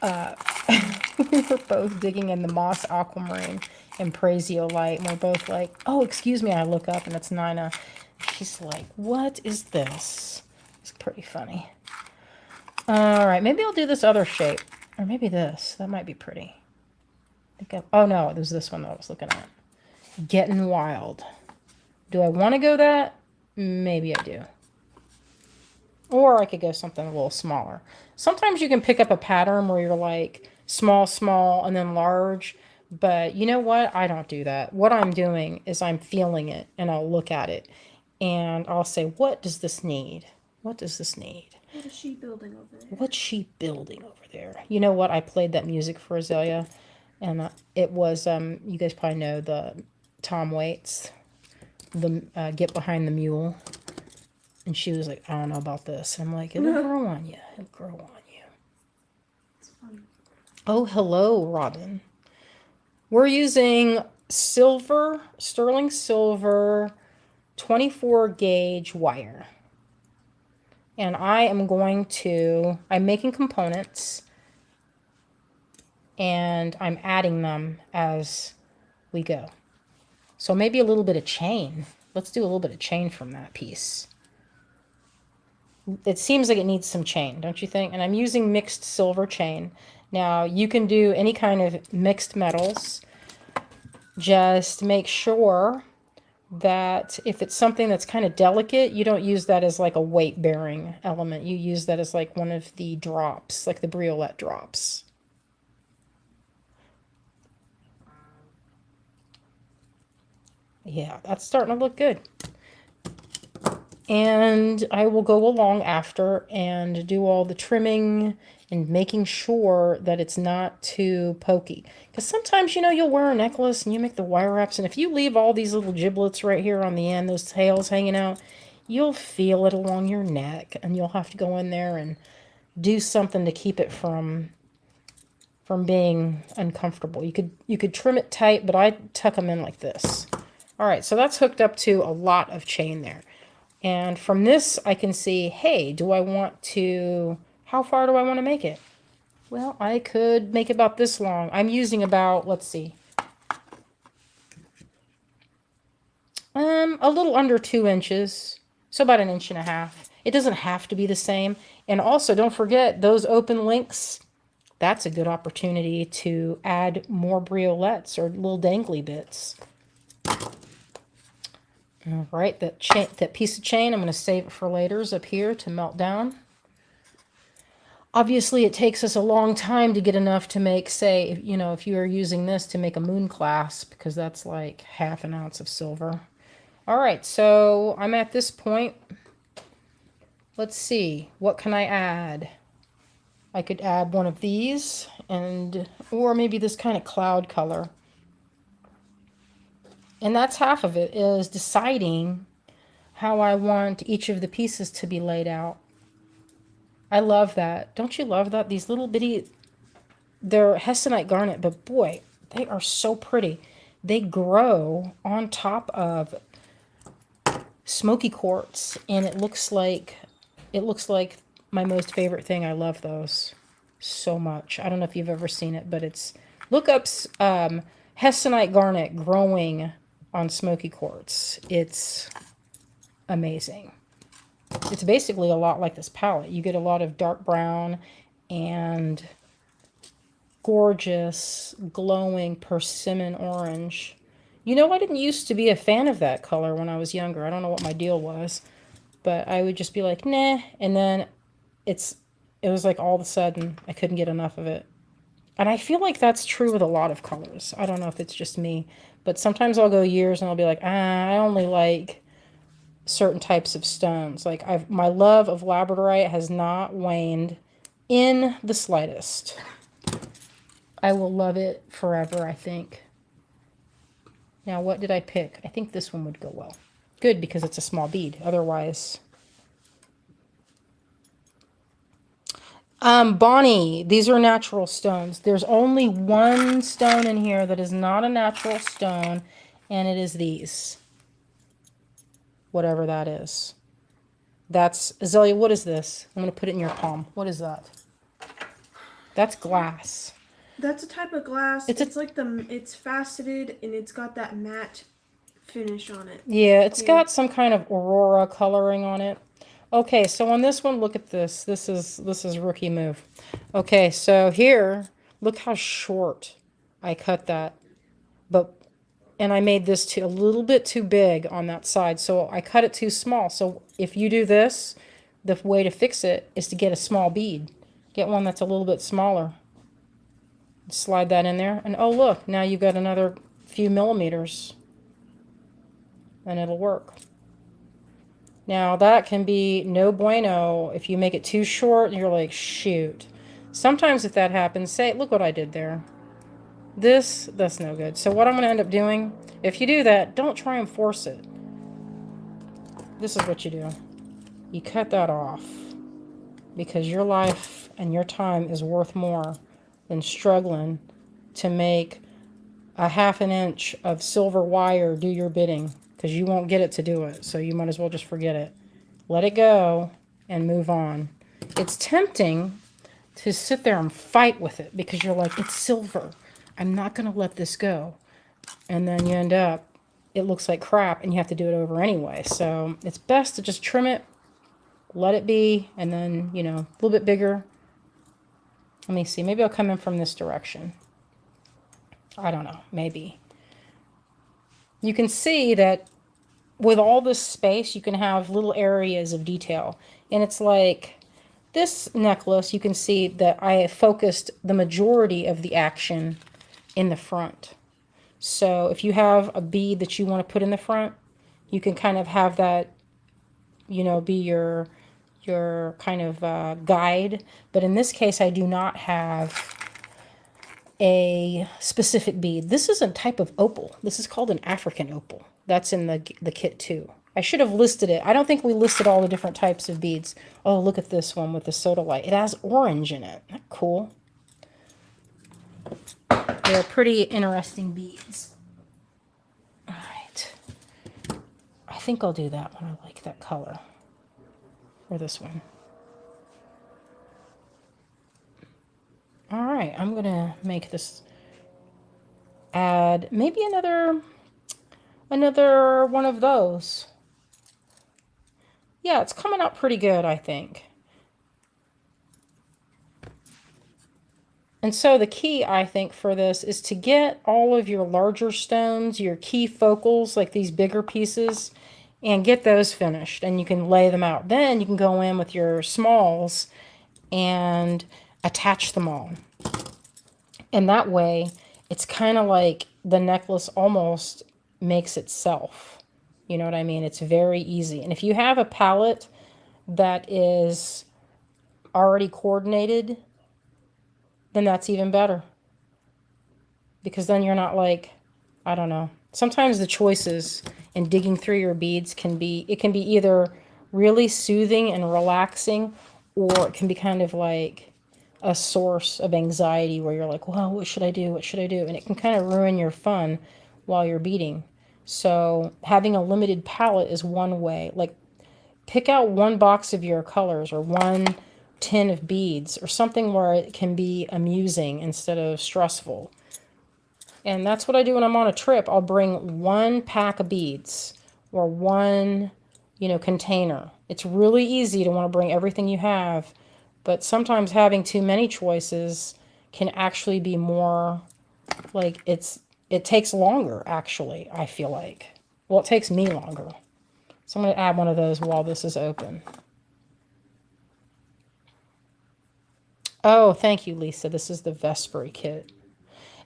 we were both digging in the moss aquamarine and praesiolite, and we're both like, oh, excuse me. I look up and it's Nina. She's like, what is this? It's pretty funny. All right, maybe I'll do this other shape, or maybe this. That might be pretty. Oh no, there's this one that I was looking at. Getting Wild. Do I want to go that? Maybe I do. Or I could go something a little smaller. Sometimes you can pick up a pattern where you're like small, small, and then large. But you know what? I don't do that. What I'm doing is I'm feeling it, and I'll look at it, and I'll say, what does this need? What does this need? What is she building over there? What's she building over there? You know what? I played that music for Azalea. And it was, you guys probably know the Tom Waits, the Get Behind the Mule. And she was like, I don't know about this. And I'm like, it'll grow on you. It'll grow on you. It's funny. Oh, hello, Robin. We're using silver, sterling silver, 24 gauge wire. And I'm making components. And I'm adding them as we go. So maybe a little bit of chain. Let's do a little bit of chain from that piece. It seems like it needs some chain, don't you think? And I'm using mixed silver chain. Now, you can do any kind of mixed metals. Just make sure that if it's something that's kind of delicate, you don't use that as like a weight-bearing element. You use that as like one of the drops, like the briolette drops. Yeah, that's starting to look good. And I will go along after and do all the trimming and making sure that it's not too pokey. Because sometimes, you know, you'll wear a necklace and you make the wire wraps, and if you leave all these little giblets right here on the end, those tails hanging out, you'll feel it along your neck, and you'll have to go in there and do something to keep it from being uncomfortable. You could trim it tight, but I tuck them in like this. All right, so that's hooked up to a lot of chain there. And from this, I can see, hey, how far do I want to make it? Well, I could make about this long. I'm using about, let's see, a little under 2 inches, so about 1.5 inches. It doesn't have to be the same. And also, don't forget, those open links, that's a good opportunity to add more briolettes or little dangly bits. All right, that piece of chain, I'm going to save it for later up here to melt down. Obviously, it takes us a long time to get enough to make, say, if you are using this to make a moon clasp, because that's like 1/2 ounce of silver. All right, so I'm at this point. Let's see, what can I add? I could add one of these, or maybe this kind of cloud color. And that's half of it, is deciding how I want each of the pieces to be laid out. I love that. Don't you love that? These little bitty, they're hessonite garnet, but boy, they are so pretty. They grow on top of smoky quartz, and it looks like my most favorite thing. I love those so much. I don't know if you've ever seen it, but look up hessonite garnet growing on smoky quartz. It's amazing. It's basically a lot like this palette. You get a lot of dark brown and gorgeous glowing persimmon orange. I didn't used to be a fan of that color when I was younger. I don't know what my deal was, but I would just be like, nah, and then it was like all of a sudden I couldn't get enough of it. And I feel like that's true with a lot of colors. I don't know if it's just me, but sometimes I'll go years and I'll be like, I only like certain types of stones. Like my love of labradorite has not waned in the slightest. I will love it forever, I think. Now, what did I pick? I think this one would go well. Good, because it's a small bead. Otherwise... Bonnie, these are natural stones. There's only one stone in here that is not a natural stone, and it is these. Whatever that is. That's, Azalea, what is this? I'm going to put it in your palm. What is that? That's glass. That's a type of glass. It's faceted, and it's got that matte finish on it. Yeah, it's got some kind of aurora coloring on it. Okay, so on this one, look at this. This is rookie move. Okay, so here, look how short I cut that. And I made this a little bit too big on that side, so I cut it too small. So if you do this, the way to fix it is to get a small bead. Get one that's a little bit smaller. Slide that in there, and oh look, now you've got another few millimeters. And it'll work. Now that can be no bueno if you make it too short and you're like, shoot. Sometimes if that happens, say, look what I did there. That's no good. So what I'm going to end up doing, if you do that, don't try and force it. This is what you do. You cut that off, because your life and your time is worth more than struggling to make a 1/2 inch of silver wire do your bidding, because you won't get it to do it. So you might as well just forget it. Let it go and move on. It's tempting to sit there and fight with it because you're like, it's silver. I'm not going to let this go. And then you end up, it looks like crap and you have to do it over anyway. So it's best to just trim it, let it be, and then, a little bit bigger. Let me see. Maybe I'll come in from this direction. I don't know. Maybe. You can see that with all this space, you can have little areas of detail. And it's like this necklace, you can see that I focused the majority of the action in the front. So if you have a bead that you want to put in the front, you can kind of have that, be your kind of guide. But in this case, I do not have a specific bead. This is a type of opal. This is called an African opal. That's in the kit too. I should have listed it. I don't think we listed all the different types of beads. Oh, look at this one with the sodalite. It has orange in it. Isn't that cool? They're pretty interesting beads. All right. think I'll do that one. I like that color. Or this one. All right, I'm going to make this, add maybe another one of those. Yeah, it's coming out pretty good, I think. And so the key, I think, for this is to get all of your larger stones, your key focals, like these bigger pieces, and get those finished. And you can lay them out. Then you can go in with your smalls and attach them all. And that way, it's kind of like the necklace almost makes itself. You know what I mean? It's very easy. And if you have a palette that is already coordinated, then that's even better. Because then you're not like, I don't know. Sometimes the choices in digging through your beads can be either really soothing and relaxing, or it can be kind of like a source of anxiety where you're like, well, what should I do? What should I do? And it can kind of ruin your fun while you're beading. So having a limited palette is one way. Like, pick out one box of your colors or one tin of beads or something where it can be amusing instead of stressful. And that's what I do when I'm on a trip. I'll bring one pack of beads or one, container. It's really easy to want to bring everything you have, but sometimes having too many choices can actually be more like it takes longer, actually, I feel like. Well, it takes me longer. So I'm going to add one of those while this is open. Oh, thank you, Lisa. This is the Vesperi kit.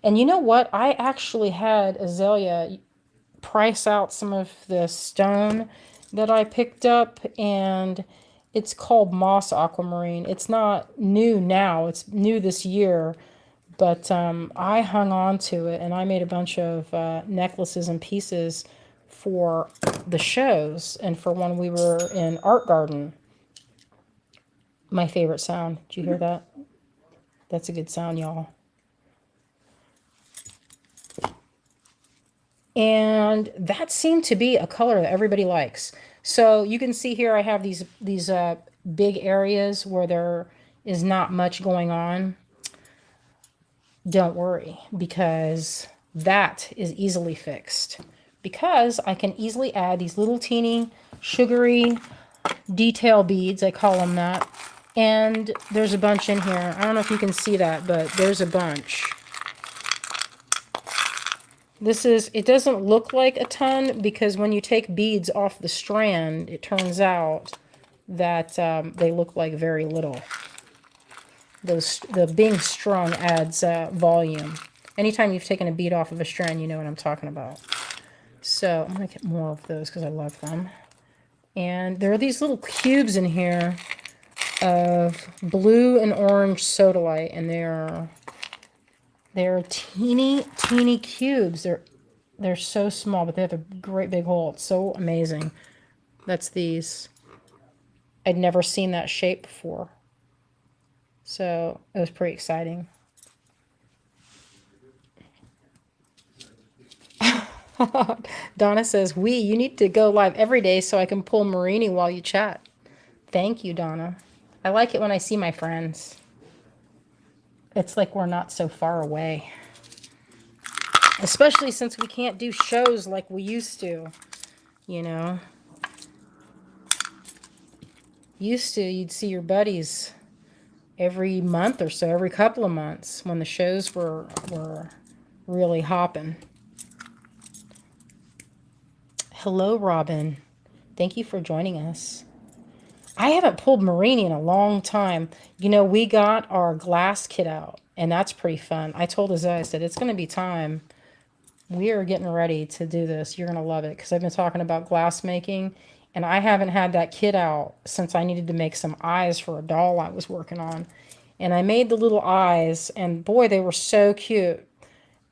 And you know what? I actually had Azalea price out some of the stone that I picked up, and it's called Moss Aquamarine. It's not new now. It's new this year, but I hung on to it, and I made a bunch of necklaces and pieces for the shows and for when we were in Art Garden. My favorite sound. Did you hear that? That's a good sound, y'all. And that seemed to be a color that everybody likes. So you can see here I have these big areas where there is not much going on. Don't worry, because that is easily fixed. Because I can easily add these little teeny sugary detail beads, I call them that. And there's a bunch in here. I don't know if you can see that, but there's a bunch. It doesn't look like a ton because when you take beads off the strand, it turns out that they look like very little. The being strung adds volume. Anytime you've taken a bead off of a strand, you know what I'm talking about. So I'm going to get more of those because I love them. And there are these little cubes in here of blue and orange sodalite, and they're teeny cubes. They're so small, but they have a great big hole. It's so amazing. That's these. I'd never seen that shape before, so it was pretty exciting. Donna says, you need to go live every day so I can pull Marini while you chat. Thank you, Donna. I like it when I see my friends. It's like we're not so far away. Especially since we can't do shows like we used to, Used to, you'd see your buddies every month or so, every couple of months when the shows were really hopping. Hello, Robin. Thank you for joining us. I haven't pulled Marini in a long time. We got our glass kit out, and that's pretty fun. I told Azai, I said, it's going to be time. We are getting ready to do this. You're going to love it, because I've been talking about glass making, and I haven't had that kit out since I needed to make some eyes for a doll I was working on. And I made the little eyes, and boy, they were so cute.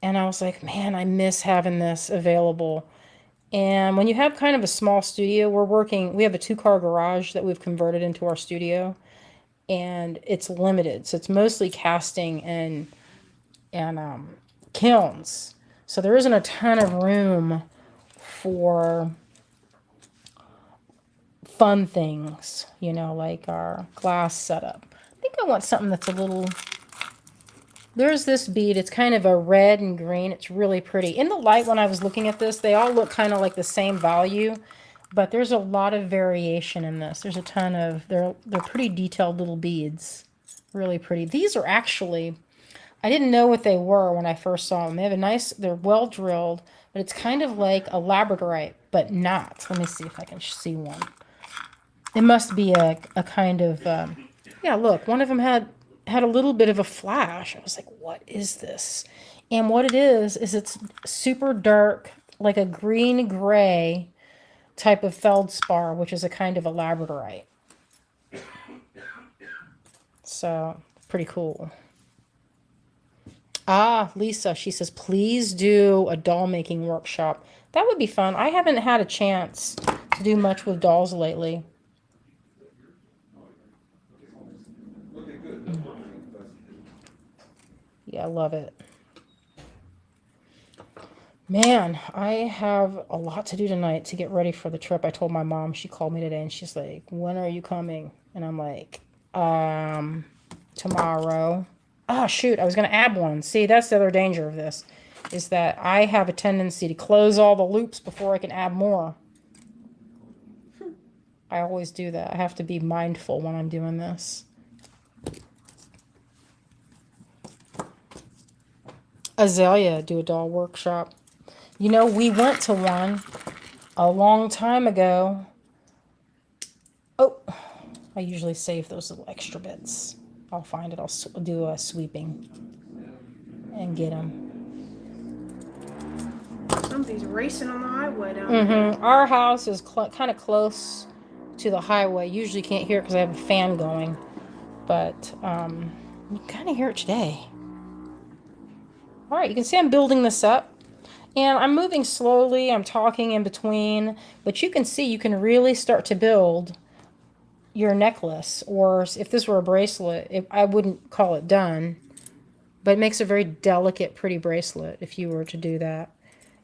And I was like, man, I miss having this available. And when you have kind of a small studio, we have a 2-car garage that we've converted into our studio, and it's limited. So it's mostly casting and kilns. So there isn't a ton of room for fun things, you know, like our glass setup. I think I want something that's a little... There's this bead. It's kind of a red and green. It's really pretty. In the light, when I was looking at this, they all look kind of like the same value, but there's a lot of variation in this. There's a ton of... They're pretty detailed little beads. Really pretty. These are actually... I didn't know what they were when I first saw them. They have a nice... They're well drilled, but it's kind of like a labradorite, but not. Let me see if I can see one. It must be a kind of... yeah, look. One of them had a little bit of a flash. I was like, what is this? And what it is it's super dark, like a green-gray type of feldspar, which is a kind of a labradorite. So, pretty cool. Ah, Lisa, she says, please do a doll making workshop. That would be fun. I haven't had a chance to do much with dolls lately. Yeah, I love it. Man, I have a lot to do tonight to get ready for the trip. I told my mom, she called me today and she's like, when are you coming? And I'm like, tomorrow. Oh, shoot, I was going to add one. See, that's the other danger of this, is that I have a tendency to close all the loops before I can add more. I always do that. I have to be mindful when I'm doing this. Azalea, do a doll workshop. You know, we went to one a long time ago. Oh, I usually save those little extra bits. I'll find it. I'll do a sweeping and get them. Somebody's racing on the highway down there. Our house is kind of close to the highway. Usually can't hear it because I have a fan going. But you kind of hear it today. All right, you can see I'm building this up. And I'm moving slowly. I'm talking in between. But you can see you can really start to build your necklace. Or if this were a bracelet, I wouldn't call it done. But it makes a very delicate, pretty bracelet if you were to do that.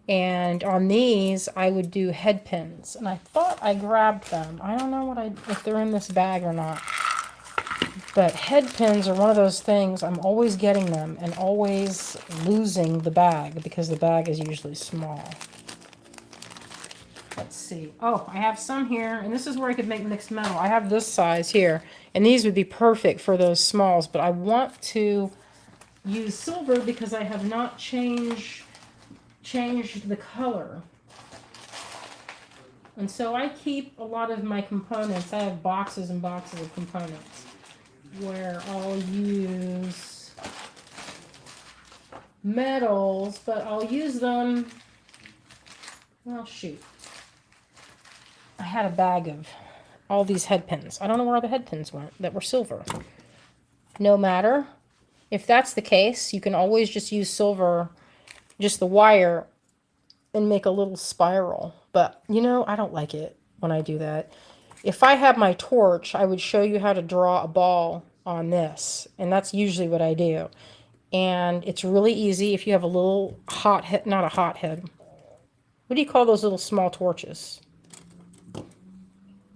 And on these, I would do head pins. And I thought I grabbed them. I don't know if they're in this bag or not. But head pins are one of those things, I'm always getting them and always losing the bag because the bag is usually small. Let's see. Oh, I have some here, and this is where I could make mixed metal. I have this size here, and these would be perfect for those smalls, but I want to use silver because I have not changed the color. And so I keep a lot of my components. I have boxes and boxes of components where I'll use metals, but I'll use them, well, shoot. I had a bag of all these head pins. I don't know where all the head pins went that were silver. No matter. If that's the case, you can always just use silver, just the wire, and make a little spiral. But, you know, I don't like it when I do that. If I had my torch, I would show you how to draw a ball on this. And that's usually what I do. And it's really easy if you have a little hot head, not a hot head. What do you call those little small torches?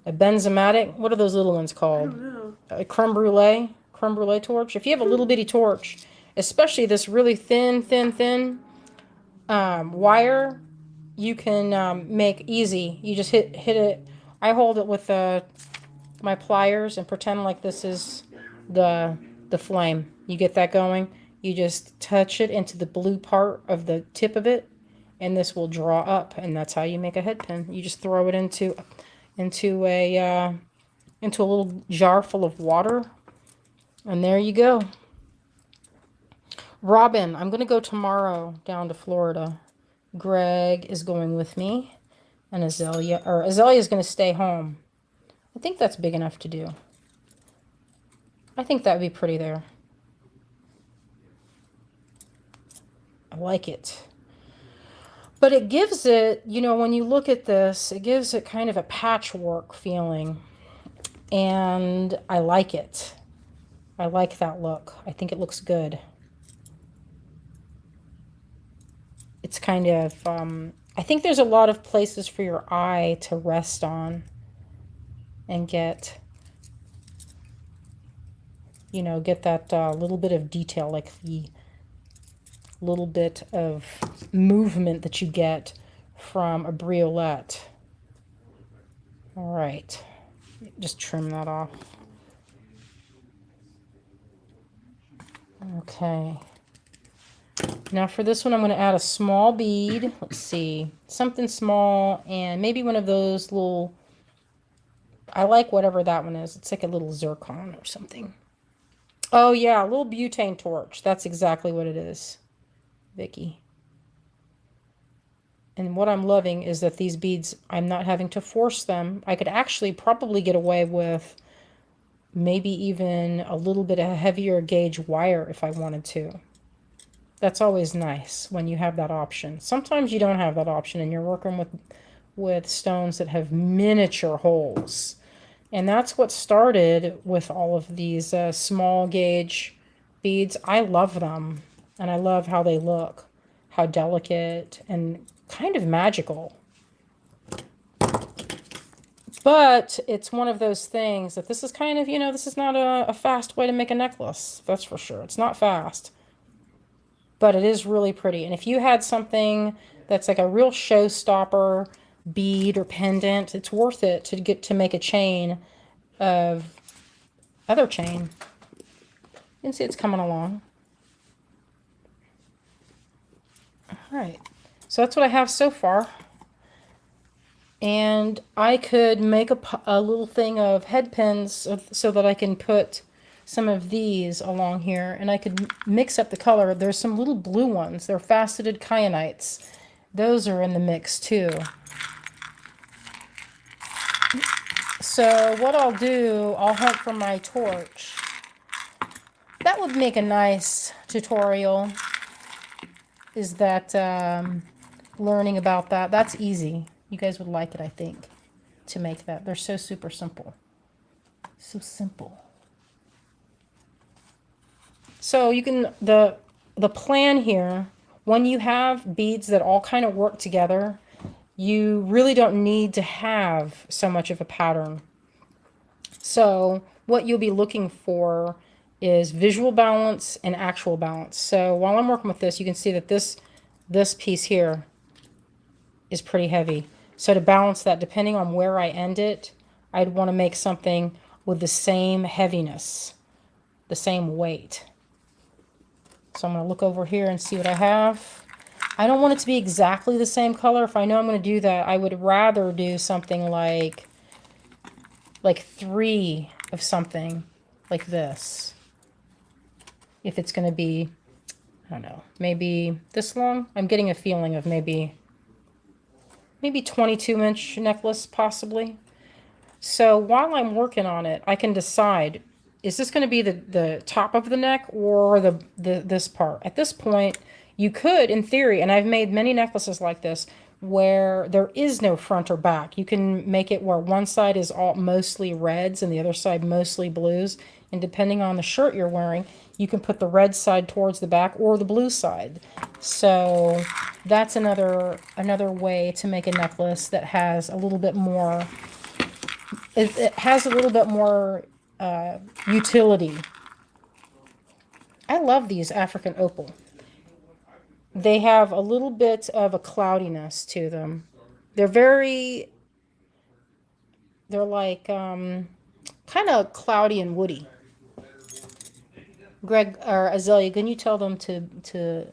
A benzomatic? What are those little ones called? I don't know. A creme brulee torch. If you have a little bitty torch, especially this really thin wire, you can make easy. You just hit it. I hold it with my pliers and pretend like this is the flame. You get that going. You just touch it into the blue part of the tip of it, and this will draw up, and that's how you make a head pin. You just throw it into a little jar full of water, and there you go. Robin, I'm going to go tomorrow down to Florida. Greg is going with me, and Azalea is going to stay home. I think that's big enough to do. I think that would be pretty there. I like it. But it gives it, you know, when you look at this, it gives it kind of a patchwork feeling. And I like it. I like that look. I think it looks good. It's kind of, I think there's a lot of places for your eye to rest on. and get, you know, get that little bit of detail, like the little bit of movement that you get from a briolette. All right, just trim that off. Okay. Now for this one, I'm going to add a small bead. Let's see, something small, and maybe one of those little, I like whatever that one is. It's like a little zircon or something. Oh yeah, a little butane torch. That's exactly what it is, Vicky. And what I'm loving is that these beads, I'm not having to force them. I could actually probably get away with maybe even a little bit of heavier gauge wire if I wanted to. That's always nice when you have that option. Sometimes you don't have that option and you're working with stones that have miniature holes. And that's what started with all of these small gauge beads. I love them, and I love how they look, how delicate and kind of magical. But it's one of those things that this is kind of, you know, this is not a fast way to make a necklace. That's for sure. It's not fast. But it is really pretty. And if you had something that's like a real showstopper bead or pendant, it's worth it to get to make a chain of other chain. You can see it's coming along. All right. So that's what I have so far. And I could make a little thing of head pins so that I can put some of these along here, and I could mix up the color. There's some little blue ones. They're faceted kyanites. Those are in the mix too. So what I'll do, I'll hunt for my torch. That would make a nice tutorial, is that learning about that. That's easy. You guys would like it, I think, to make that. They're so super simple. So simple. So you can, the plan here, when you have beads that all kind of work together, you really don't need to have so much of a pattern. So what you'll be looking for is visual balance and actual balance. So while I'm working with this, you can see that this piece here is pretty heavy. So to balance that, depending on where I end it, I'd want to make something with the same heaviness, the same weight. So I'm going to look over here and see what I have. I don't want it to be exactly the same color. If I know I'm going to do that, I would rather do something like 3 of something like this. If it's going to be, I don't know, maybe this long. I'm getting a feeling of maybe 22-inch necklace possibly. So while I'm working on it, I can decide, is this going to be the top of the neck or this part? At this point, you could, in theory, and I've made many necklaces like this, where there is no front or back. You can make it where one side is all mostly reds and the other side mostly blues. And depending on the shirt you're wearing, you can put the red side towards the back or the blue side. So that's another way to make a necklace that has a little bit more, it has a little bit more utility. I love these African opal. They have a little bit of a cloudiness to them. They're like kind of cloudy and woody. Greg or Azalea, can you tell them to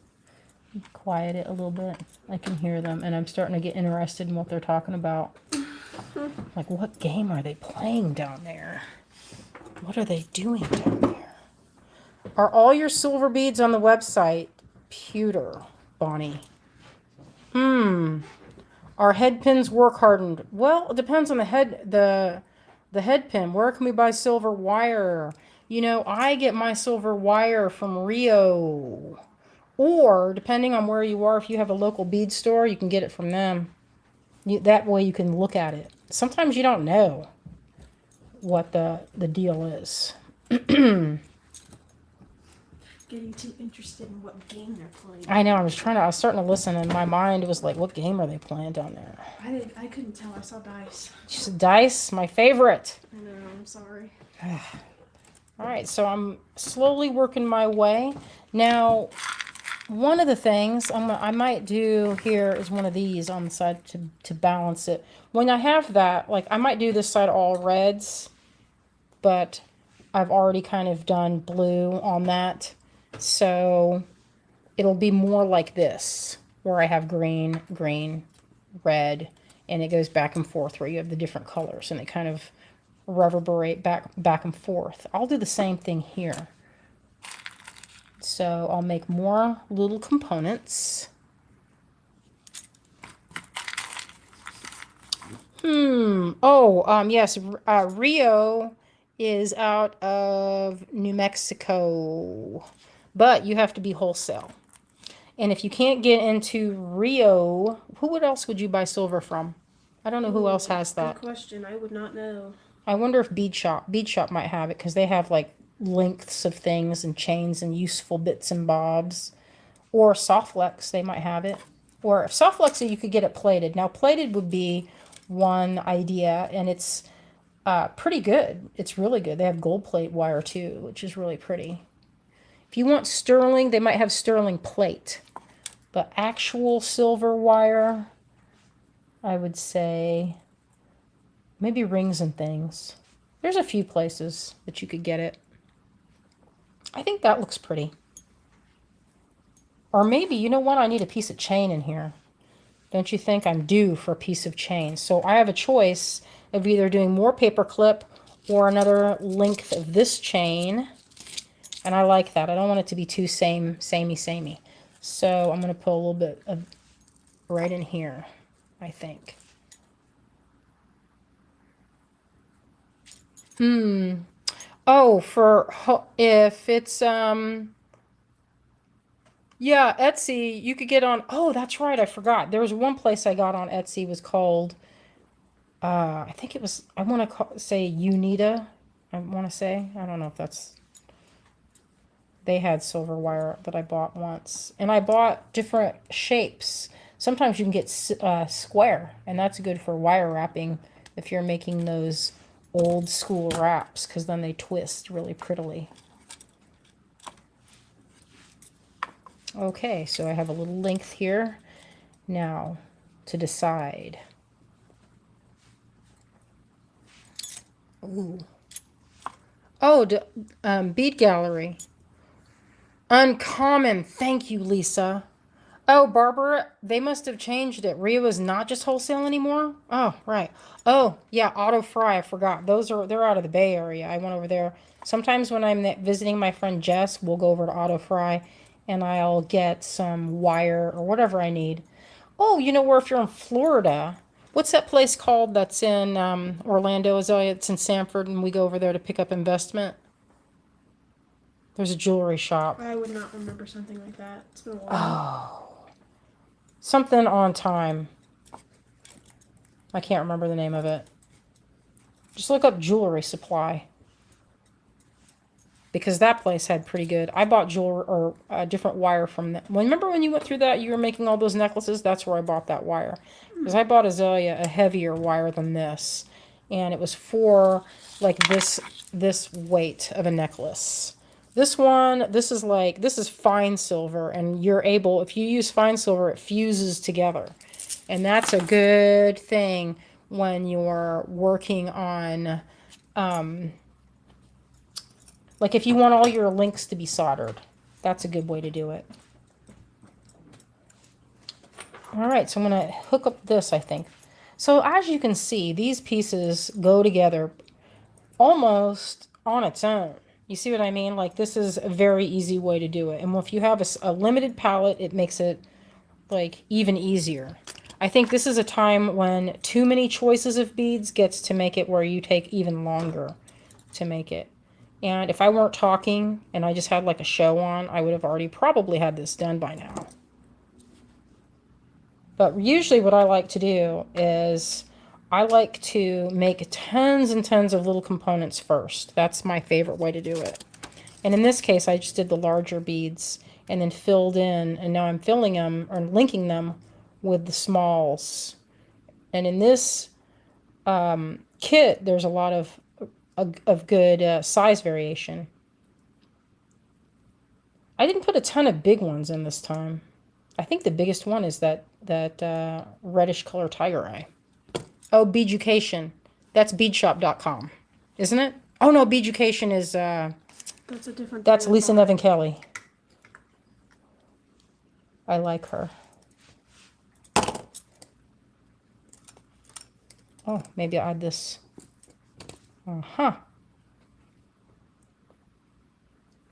quiet it a little bit? I can hear them, and I'm starting to get interested in what they're talking about. Like, what game are they playing down there? What are they doing down there? Are all your silver beads on the website pewter, Bonnie? Are head pins work hardened? Well, it depends on the head pin. Where can we buy silver wire? You know, I get my silver wire from Rio. Or, depending on where you are, if you have a local bead store, you can get it from them. That way you can look at it. Sometimes you don't know what the deal is. getting too interested in what game they're playing. I know. I was starting to listen, and my mind was like, "What game are they playing down there?" I couldn't tell. I saw dice. Just dice, my favorite. I know. I'm sorry. All right, so I'm slowly working my way. Now, one of the things I might do here is one of these on the side to balance it. When I have that, like I might do this side all reds, but I've already kind of done blue on that. So it'll be more like this, where I have green, green, red, and it goes back and forth where you have the different colors and they kind of reverberate back and forth. I'll do the same thing here. So I'll make more little components. Yes, Rio is out of New Mexico, but you have to be wholesale. And if you can't get into Rio, who else would you buy silver from? I don't know who else has that. Good question. I would not know. I wonder if Bead Shop might have it, because they have like lengths of things and chains and useful bits and bobs. Or Softlex, they might have it. Or if Softlex, you could get it plated. Now plated would be one idea, and it's pretty good. It's really good. They have gold plate wire too, which is really pretty. If you want sterling, they might have sterling plate. But actual silver wire, I would say maybe Rings and Things. There's a few places that you could get it. I think that looks pretty. Or maybe, you know what? I need a piece of chain in here. Don't you think I'm due for a piece of chain? So I have a choice of either doing more paper clip or another length of this chain. And I like that. I don't want it to be too samey. So I'm going to put a little bit of right in here, I think. Oh, if it's yeah, Etsy, you could get on. Oh, that's right, I forgot. There was one place I got on Etsy, was called I think it was, I want to say Unita. I want to say, I don't know if that's, they had silver wire that I bought once, and I bought different shapes. Sometimes you can get square, and that's good for wire wrapping if you're making those old school wraps, because then they twist really prettily. Okay, so I have a little length here. Now to decide. Ooh. Oh, Bead Gallery. Uncommon. Thank you, Lisa. Oh, Barbara, they must have changed it. Rio is not just wholesale anymore? Oh, right. Oh, yeah, Auto Fry, I forgot. They're out of the Bay Area. I went over there. Sometimes when I'm visiting my friend Jess, we'll go over to Auto Fry and I'll get some wire or whatever I need. Oh, you know where, if you're in Florida, what's that place called that's in Orlando, Azalea? It's in Sanford, and we go over there to pick up investment. There's a jewelry shop. I would not remember something like that. It's been a while. Oh. Something on time. I can't remember the name of it. Just look up Jewelry Supply. Because that place had pretty good. I bought jewelry or a different wire from them. Remember when you went through that, you were making all those necklaces? That's where I bought that wire. Because I bought Azalea a heavier wire than this. And it was for like this weight of a necklace. This one, this is fine silver, and you're able, if you use fine silver, it fuses together. And that's a good thing when you're working on, like if you want all your links to be soldered, that's a good way to do it. All right, so I'm going to hook up this, I think. So as you can see, these pieces go together almost on its own. You see what I mean? Like, this is a very easy way to do it. And if you have a limited palette, it makes it, like, even easier. I think this is a time when too many choices of beads gets to make it where you take even longer to make it. And if I weren't talking and I just had, like, a show on, I would have already probably had this done by now. But usually what I like to do is I like to make tons and tons of little components first. That's my favorite way to do it. And in this case, I just did the larger beads and then filled in, and now I'm filling them or linking them with the smalls. And in this kit, there's a lot of good size variation. I didn't put a ton of big ones in this time. I think the biggest one is that reddish color tiger eye. Oh, Beaducation. That's beadshop.com, isn't it? Oh no, Beaducation is That's a different. that's Lisa Nevin Kelly. I like her. Oh, maybe I'll add this.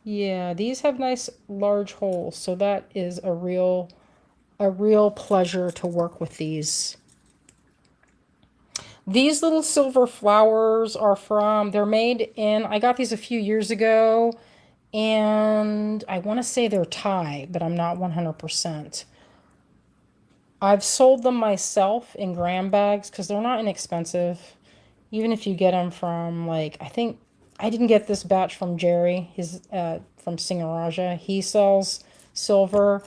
Yeah, these have nice large holes, so that is a real pleasure to work with these. These little silver flowers are they're made in, I got these a few years ago, and I want to say they're Thai, but I'm not 100%. I've sold them myself in gram bags because they're not inexpensive. Even if you get them from, like, I think, I didn't get this batch from Jerry, from Singaraja. He sells silver,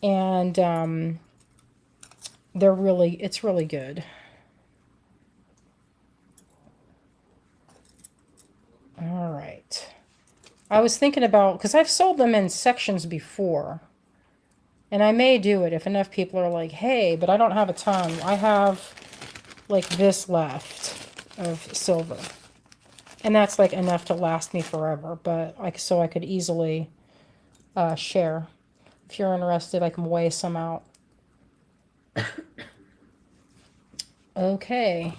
and it's really good. All right. I was thinking about, because I've sold them in sections before, and I may do it if enough people are like, hey, but I don't have a ton. I have like this left of silver, and that's like enough to last me forever, but so I could easily share. If you're interested, I can weigh some out. Okay.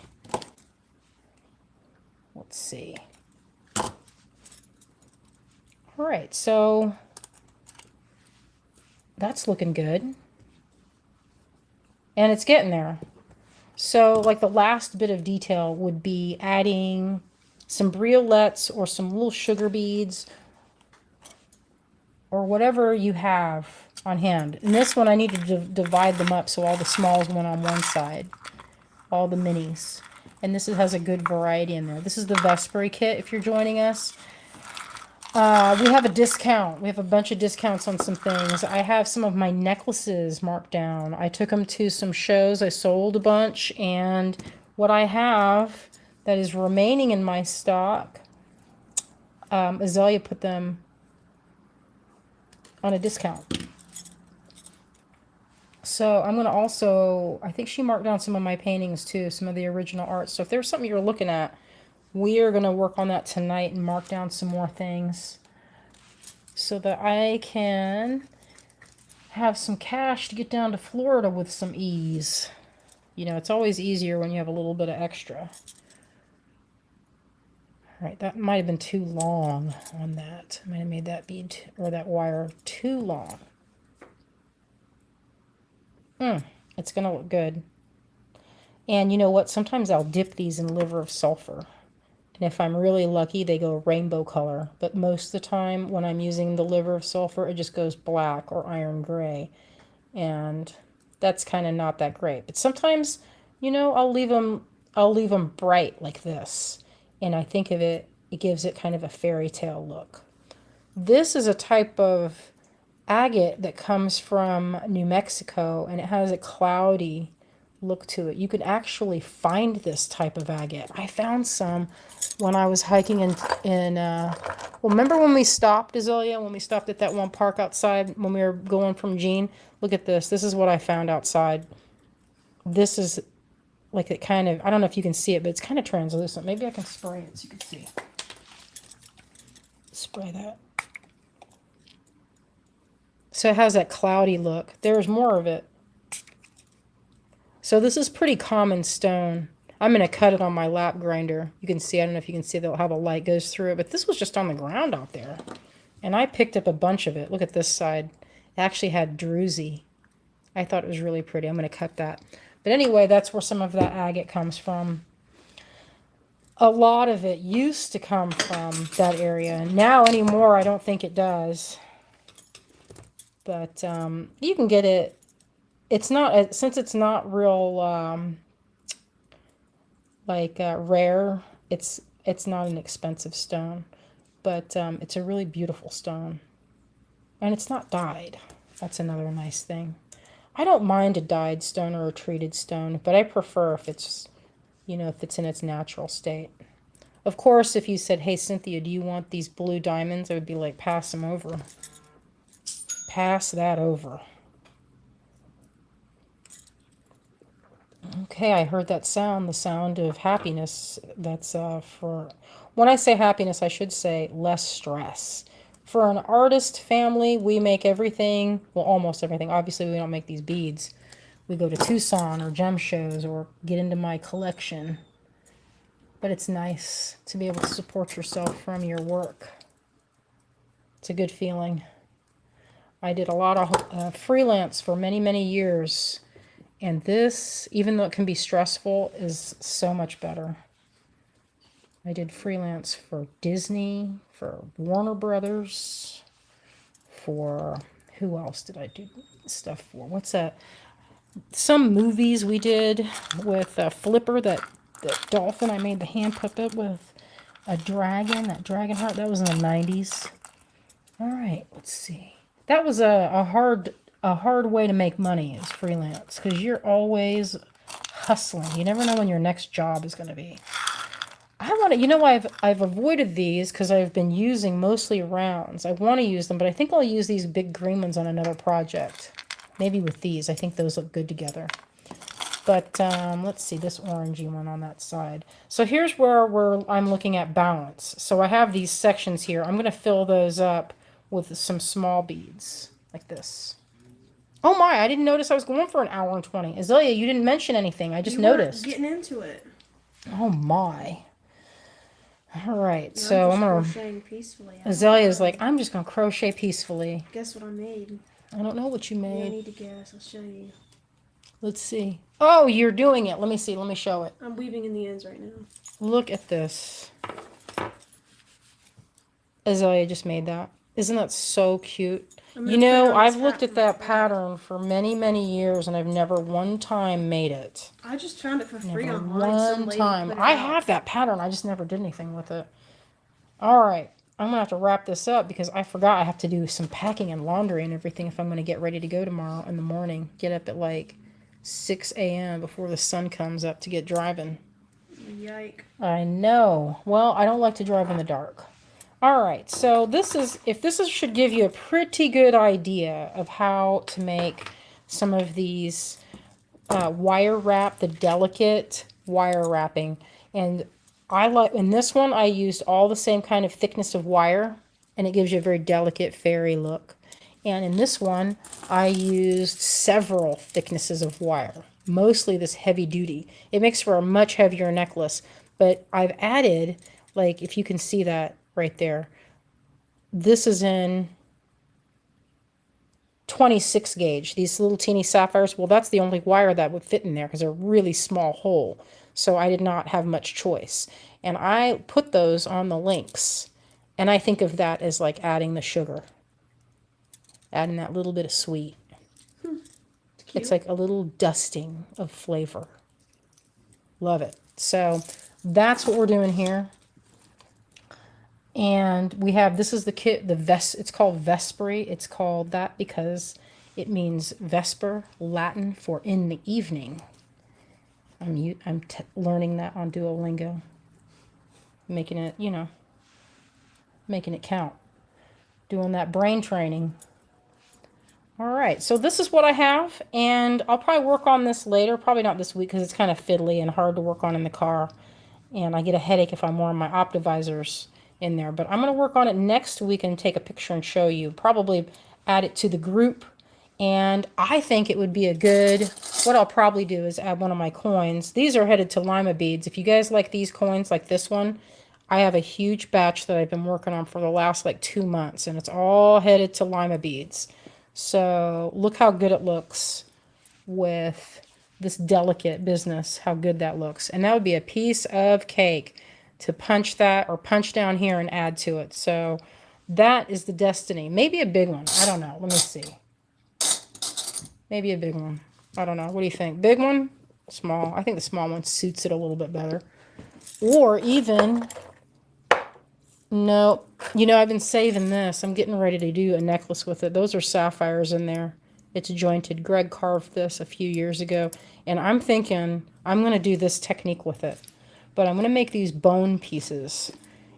Let's see. All right, so that's looking good. And it's getting there. So like the last bit of detail would be adding some briolettes or some little sugar beads or whatever you have on hand. And this one I need to divide them up so all the smalls went on one side, all the minis. And this has a good variety in there. This is the Vesperi kit if you're joining us. We have a discount. We have a bunch of discounts on some things. I have some of my necklaces marked down. I took them to some shows. I sold a bunch. And what I have that is remaining in my stock, Azalea put them on a discount. So I'm going to also, I think she marked down some of my paintings too, some of the original art. So if there's something you're looking at, we are going to work on that tonight and mark down some more things so that I can have some cash to get down to Florida with some ease. You know, it's always easier when you have a little bit of extra. All right, that might have been too long on that. I might have made that bead or that wire too long. It's going to look good. And you know what? Sometimes I'll dip these in liver of sulfur. And if I'm really lucky, they go rainbow color. But most of the time when I'm using the liver of sulfur, it just goes black or iron gray. And that's kind of not that great. But sometimes, you know, I'll leave them bright like this. And I think of it, it gives it kind of a fairy tale look. This is a type of agate that comes from New Mexico, and it has a cloudy look to it. You can actually find this type of agate. I found some when I was hiking well, remember when we stopped, Azalea, when we stopped at that one park outside when we were going from Jean? Look at this. This is what I found outside. This is like it kind of, I don't know if you can see it, but it's kind of translucent. Maybe I can spray it so you can see. Spray that. So it has that cloudy look. There's more of it. So this is pretty common stone. I'm going to cut it on my lap grinder. You can see, I don't know if you can see how the light goes through it, but this was just on the ground out there. And I picked up a bunch of it. Look at this side. It actually had druzy. I thought it was really pretty. I'm going to cut that. But anyway, that's where some of that agate comes from. A lot of it used to come from that area. Now anymore, I don't think it does. But you can get it. It's not, since it's not real rare, it's not an expensive stone. but it's a really beautiful stone. And it's not dyed. That's another nice thing. I don't mind a dyed stone or a treated stone, but I prefer if it's, if it's in its natural state. Of course, if you said, hey, Cynthia, do you want these blue diamonds? I would be like, pass them over. Pass that over. Okay, I heard that sound, the sound of happiness. That's for, when I say happiness, I should say less stress. For an artist family, we make everything, well, almost everything. Obviously, we don't make these beads. We go to Tucson or gem shows or get into my collection. But it's nice to be able to support yourself from your work. It's a good feeling. I did a lot of freelance for many, many years. And this, even though it can be stressful, is so much better. I did freelance for Disney, for Warner Brothers, for, who else did I do stuff for? What's that? Some movies we did with Flipper, that dolphin. I made the hand puppet with a dragon, that dragon heart. That was in the 90s. All right, let's see. That was a hard way to make money, is freelance, because you're always hustling. You never know when your next job is going to be. I want to, I've avoided these because I've been using mostly rounds. I want to use them, but I think I'll use these big green ones on another project. Maybe with these. I think those look good together. But let's see, this orangey one on that side. So here's where I'm looking at balance. So I have these sections here. I'm going to fill those up with some small beads like this. Oh my, I didn't notice I was going for an hour and 20. Azalea, you didn't mention anything. I just noticed. Getting into it. Oh my. All right, so I'm going to... crocheting peacefully. Azalea's like, I'm just going to crochet peacefully. Guess what I made? I don't know what you made. Yeah, I need to guess. I'll show you. Let's see. Oh, you're doing it. Let me see. Let me show it. I'm weaving in the ends right now. Look at this. Azalea just made that. Isn't that so cute? I've looked at that pattern for many, many years, and I've never one time made it. I just found it for free Never online. one time. I have that pattern. I just never did anything with it. All right. I'm going to have to wrap this up because I forgot I have to do some packing and laundry and everything if I'm going to get ready to go tomorrow in the morning. Get up at like 6 a.m. before the sun comes up to get driving. Yike. I know. Well, I don't like to drive in the dark. All right, so this should give you a pretty good idea of how to make some of these wire wrap, the delicate wire wrapping. And in this one, I used all the same kind of thickness of wire, and it gives you a very delicate fairy look. And in this one, I used several thicknesses of wire, mostly this heavy duty. It makes for a much heavier necklace, but I've added, like, if you can see that, right there. This is in 26 gauge. These little teeny sapphires, well, that's the only wire that would fit in there because they're a really small hole. So I did not have much choice. And I put those on the links. And I think of that as like adding the sugar. Adding that little bit of sweet. It's like a little dusting of flavor. Love it. So that's what we're doing here. And we have, this is the kit, it's called Vespri. It's called that because it means Vesper, Latin for in the evening. I'm learning that on Duolingo. Making it, making it count. Doing that brain training. All right, so this is what I have, and I'll probably work on this later. Probably not this week because it's kind of fiddly and hard to work on in the car. And I get a headache if I'm wearing my Optivisors in there, but I'm going to work on it next week and take a picture and show you. Probably add it to the group, and I think it would be a good, what I'll probably do is add one of my coins. These are headed to Lima beads. If you guys like these coins, like this one, I have a huge batch that I've been working on for the last like 2 months, and it's all headed to Lima beads. So look how good it looks with this delicate business, how good that looks. And that would be a piece of cake to punch that or punch down here and add to it. So that is the destiny. Maybe a big one. I don't know. Let me see. Maybe a big one. I don't know. What do you think? Big one? Small? I think the small one suits it a little bit better. Or even No, you know, I've been saving this. I'm getting ready to do a necklace with it. Those are sapphires in there. It's jointed. Greg carved this a few years ago, and I'm thinking I'm going to do this technique with it. But I'm going to make these bone pieces,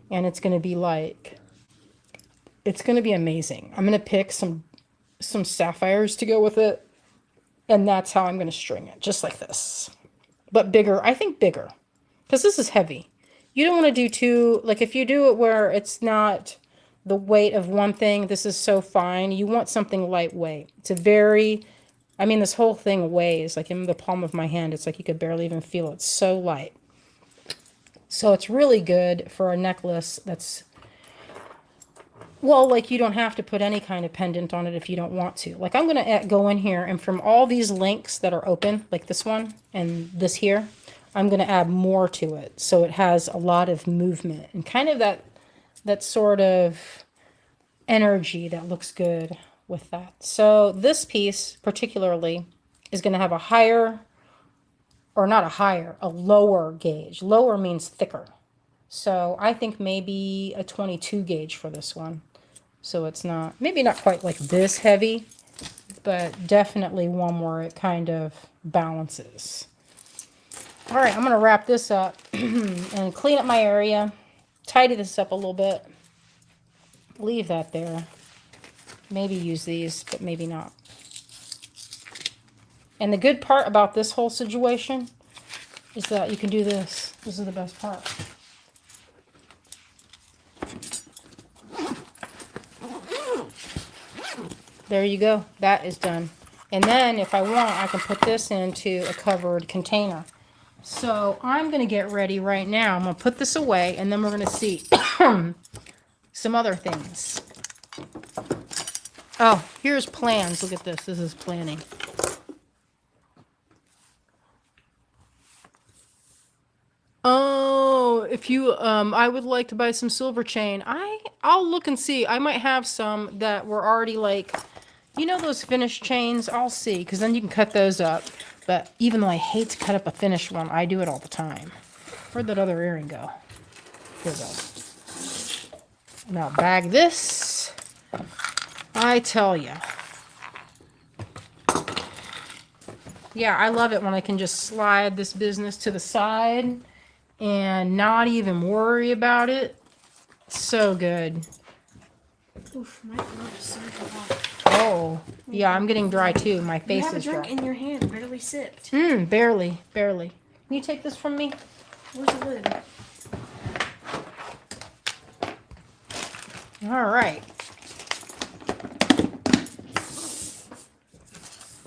and it's going to be like, it's going to be amazing. I'm going to pick some sapphires to go with it, and that's how I'm going to string it, just like this. But bigger, I think bigger, because this is heavy. You don't want to do too, like if you do it where it's not the weight of one thing, this is so fine. You want something lightweight. It's a very, I mean, this whole thing weighs, like in the palm of my hand, it's like you could barely even feel it. It's so light. So it's really good for a necklace that's, well, like you don't have to put any kind of pendant on it if you don't want to. Like I'm going to go in here and from all these links that are open, like this one and this here, I'm going to add more to it. So it has a lot of movement and kind of that sort of energy that looks good with that. So this piece particularly is going to have a higher, or not a higher, a lower gauge. Lower means thicker. So I think maybe a 22 gauge for this one. So it's not, maybe not quite like this heavy, but definitely one where it kind of balances. All right, I'm going to wrap this up and clean up my area, tidy this up a little bit, leave that there. Maybe use these, but maybe not. And the good part about this whole situation is that you can do this. This is the best part. There you go. That is done. And then if I want, I can put this into a covered container. So I'm going to get ready right now. I'm going to put this away, and then we're going to see some other things. Oh, here's plans. Look at this. This is planning. Oh, if you, I would like to buy some silver chain. I'll look and see. I might have some that were already like, you know, those finished chains. I'll see, because then you can cut those up. But even though I hate to cut up a finished one, I do it all the time. Where'd that other earring go? Here it goes. Now bag this. I tell ya. Yeah, I love it when I can just slide this business to the side and not even worry about it. So good. Oof, my throat is so dry. Oh, yeah, I'm getting dry too. My face is dry. You have a drink in your hand, barely sipped. Barely, barely. Can you take this from me? Where's the lid? All right.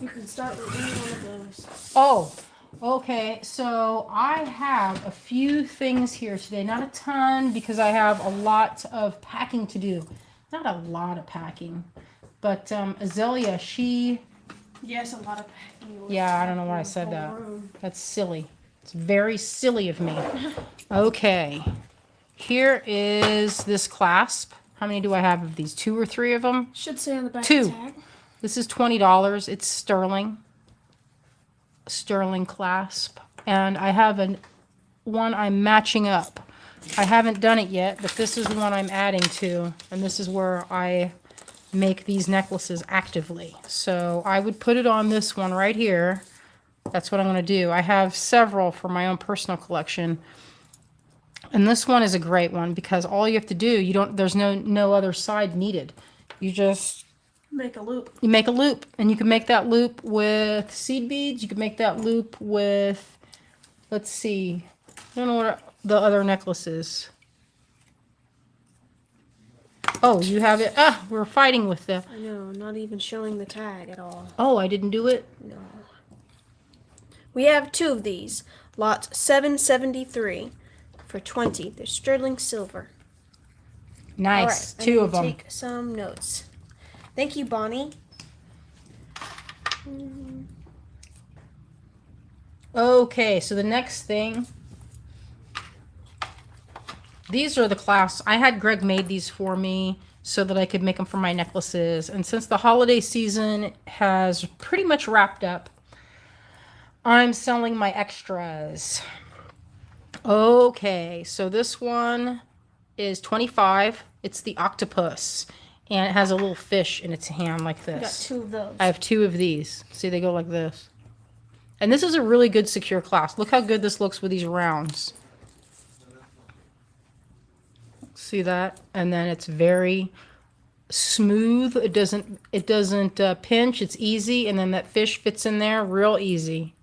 You can start with any one of those. Oh, okay. So I have a few things here today. Not a ton because I have a lot of packing to do. Not a lot of packing. But Azalea, Yes, a lot of packing. yeah, I don't know why I said that. That's silly. It's very silly of me. Okay. Here is this clasp. How many do I have of these? 2 or 3 of them? Should say on the back 2. of the tag. This is $20. It's sterling. Sterling clasp. And I have one I'm matching up. I haven't done it yet, but this is the one I'm adding to. And this is where I make these necklaces actively. So I would put it on this one right here. That's what I'm going to do. I have several for my own personal collection. And this one is a great one because all you have to do, there's no other side needed. You just make a loop. You make a loop, and you can make that loop with seed beads. You can make that loop with, let's see, I don't know what the other necklace is. Oh, you have it. Ah, we're fighting with the. I know, not even showing the tag at all. Oh, I didn't do it? No. We have 2 of these. Lot 773 for 20. They're sterling silver. Nice. All right, 2 of them. Take some notes. Thank you, Bonnie. Okay, so the next thing. These are the clasps. I had Greg made these for me so that I could make them for my necklaces. And since the holiday season has pretty much wrapped up, I'm selling my extras. Okay, so this one is 25. It's the octopus, and it has a little fish in its hand like I got this. 2 of those. I have 2 of these. See, they go like this. And this is a really good secure clasp. Look how good this looks with these rounds. See that? And then it's very smooth. It doesn't pinch. It's easy. And then that fish fits in there real easy.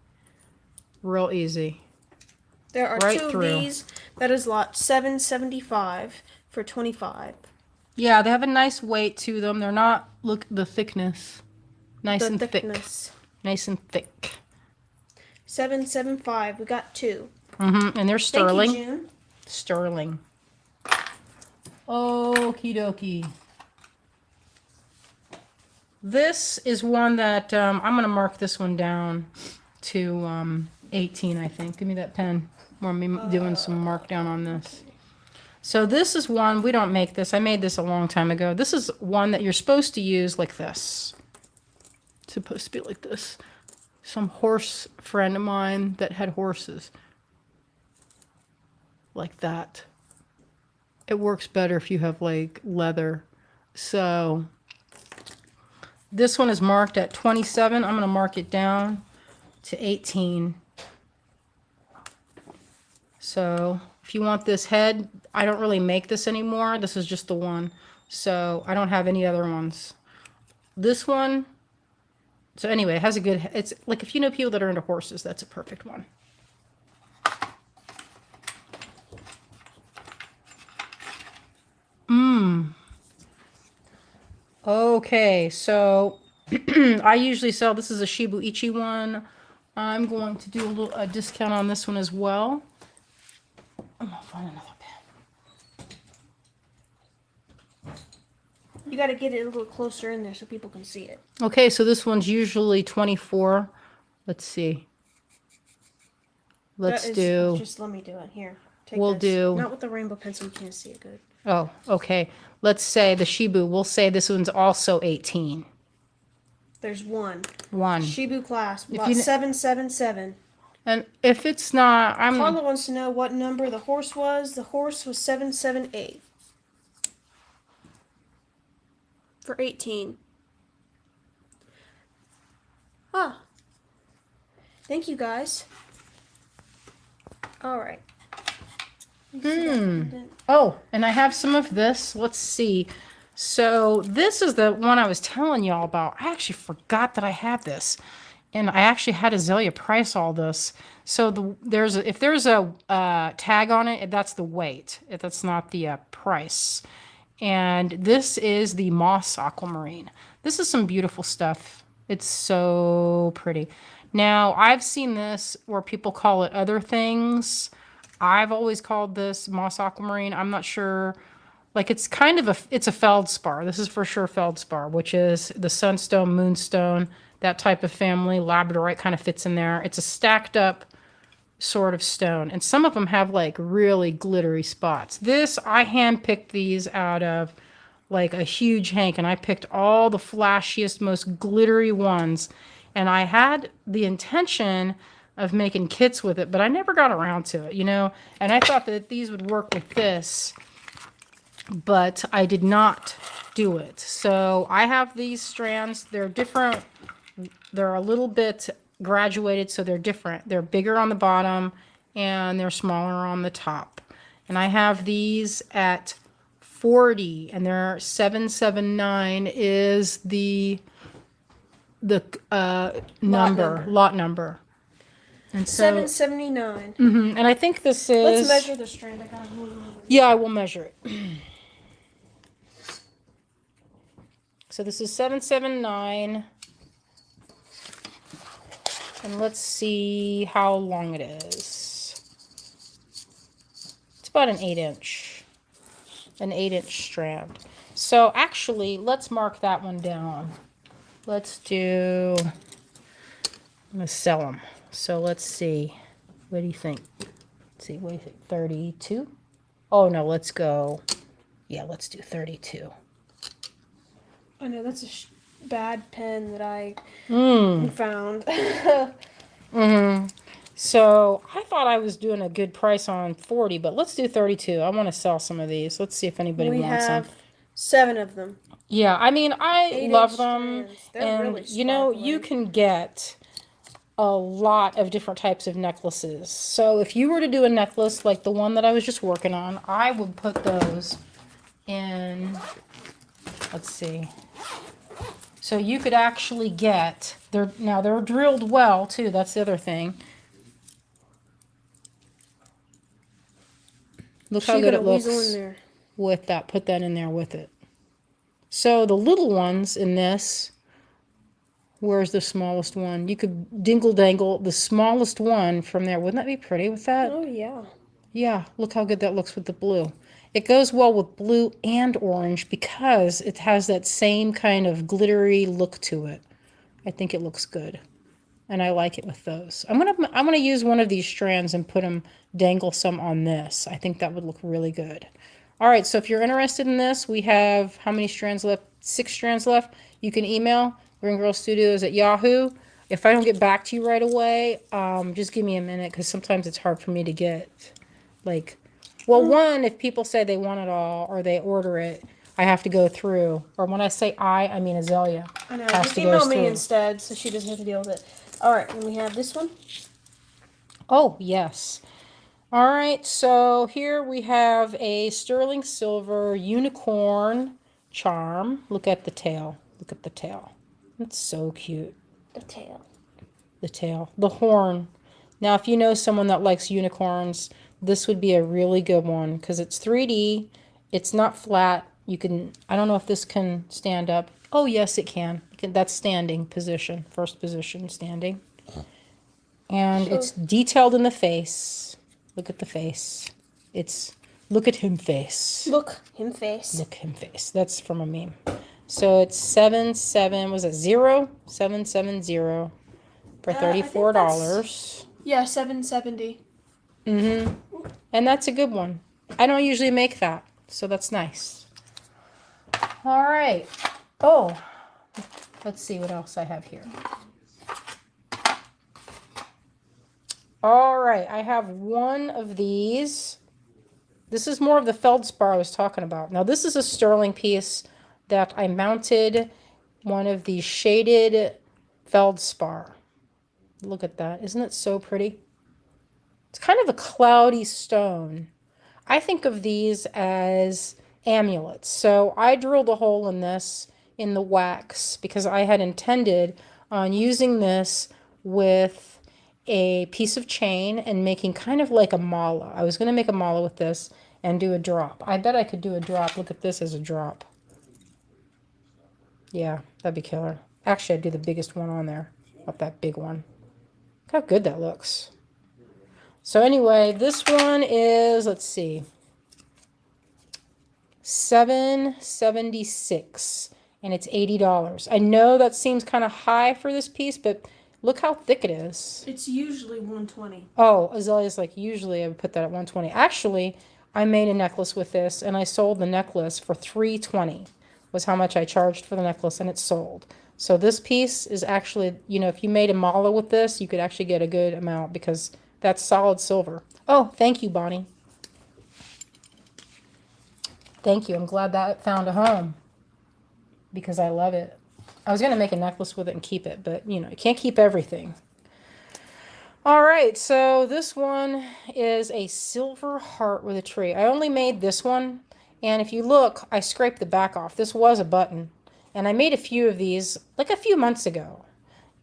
Real easy. There are right 2 through. of these. That is lot 775 for 25. Yeah, they have a nice weight to them. They're not, look, the thickness. Nice and thickness. thick. Nice and thick. 775. We got 2. And they're sterling. Thank you, June. Sterling. Okie dokie. This is one that I'm going to mark this one down to 18, I think. Give me that pen. We're doing some markdown on this. So this is one, we don't make this. I made this a long time ago. This is one that you're supposed to use like this. It's supposed to be like this. Some horse friend of mine that had horses. Like that. It works better if you have like leather. So this one is marked at 27. I'm going to mark it down to 18. So if you want this head, I don't really make this anymore. This is just the one. So I don't have any other ones. This one, so anyway, it has a good, it's like if you know people that are into horses, that's a perfect one. Okay, so I usually sell, this is a Shibu Ichi one. I'm going to do a discount on this one as well. I'm gonna find another pen. You got to get it a little closer in there so people can see it. Okay, so this one's usually 24. Let's see. Just let me do it. Here. We'll do. Not with the rainbow pencil, you can't see it good. Oh, okay. Let's say the Shibu. We'll say this one's also 18. There's one. One. Shibu clasp. Lot you 777. And if it's not, Carla wants to know what number the horse was. The horse was 778. For 18. Ah. Thank you, guys. All right. Oh, and I have some of this. Let's see. So this is the one I was telling y'all about. I actually forgot that I had this. And I actually had Azalea price all this. So if there's a tag on it, that's the weight. That's not the price. And this is the Moss Aquamarine. This is some beautiful stuff. It's so pretty. Now, I've seen this where people call it other things. I've always called this Moss Aquamarine. I'm not sure. Like, it's kind of it's a feldspar. This is for sure feldspar, which is the sunstone, moonstone, that type of family. Labradorite kind of fits in there. It's a stacked up sort of stone. And some of them have like really glittery spots. This, I handpicked these out of like a huge hank, and I picked all the flashiest, most glittery ones. And I had the intention of making kits with it, but I never got around to it, you know? And I thought that these would work with this, but I did not do it. So I have these strands. They're different. They're a little bit graduated, so they're different. They're bigger on the bottom and they're smaller on the top. And I have these at 40, and they're 779 is the number, lot number. And so 779. And I think this is, Let's measure the strand. I gotta move over. yeah, I will measure it. So this is 779. And let's see how long it is. It's about an 8-inch strand. So actually, let's mark that one down. Let's do, I'm gonna sell them. So let's see. What do you think? Let's see, what do you think? 32? Oh no, let's go. Yeah, let's do 32. I know that's a bad pen that I found. So I thought I was doing a good price on 40, but let's do 32. I want to sell some of these. Let's see if anybody We wants them. have 7 of them. Yeah, I mean, I 8-inch love them. strands. They're And, really you know, you sparkly. can get a lot of different types of necklaces. So if you were to do a necklace like the one that I was just working on, I would put those in, let's see. So you could actually get, they're drilled well too, that's the other thing. Look how She good got it a weasel in looks there. with that, put that in there with it. So the little ones in this, where's the smallest one? You could dingle dangle the smallest one from there. Wouldn't that be pretty with that? Oh, yeah. Yeah, look how good that looks with the blue. It goes well with blue and orange because it has that same kind of glittery look to it. I think it looks good. And I like it with those. I'm gonna use one of these strands and put them, dangle some on this. I think that would look really good. All right, so if you're interested in this, we have how many strands left? 6 strands left. You can email GreenGirlStudios at Yahoo. If I don't get back to you right away, just give me a minute because sometimes it's hard for me to get, like, well, one, if people say they want it all or they order it, I have to go through. Or when I say I mean Azalea. I know. Has Just to go email me through. instead so she doesn't have to deal with it. All right, and we have this one. Oh, yes. All right, so here we have a sterling silver unicorn charm. Look at the tail. Look at the tail. It's so cute. The tail. The tail. The horn. Now, if you know someone that likes unicorns, this would be a really good one because it's 3D. It's not flat. You can, I don't know if this can stand up. Oh, yes, it can. That's standing position, first position, standing. And it's detailed in the face. Look at the face. It's, look at him face. Look him face. Look him face. That's from a meme. So it's 770 for $34. Yeah, $7.70. And that's a good one. I don't usually make that, so that's nice. All right. Oh, let's see what else I have here. All right, I have one of these. This is more of the feldspar I was talking about. Now, this is a sterling piece that I mounted one of these shaded feldspar. Look at that. Isn't it so pretty? It's kind of a cloudy stone. I think of these as amulets. So I drilled a hole in this in the wax because I had intended on using this with a piece of chain and making kind of like a mala. I was going to make a mala with this and do a drop. I bet I could do a drop. Look at this as a drop. Yeah, that'd be killer. Actually, I'd do the biggest one on there. Not that big one. Look how good that looks. So anyway, this one is, let's see, $7.76, and it's $80. I know that seems kind of high for this piece, but look how thick it is. It's usually $120. Oh, Azalea's like, usually I would put that at $120. Actually, I made a necklace with this, and I sold the necklace for $320, was how much I charged for the necklace, and it sold. So this piece is actually, you know, if you made a mala with this, you could actually get a good amount because that's solid silver. Oh, thank you, Bonnie. Thank you. I'm glad that found a home because I love it. I was going to make a necklace with it and keep it, but, you know, you can't keep everything. All right, so this one is a silver heart with a tree. I only made this one, and if you look, I scraped the back off. This was a button, and I made a few of these like a few months ago,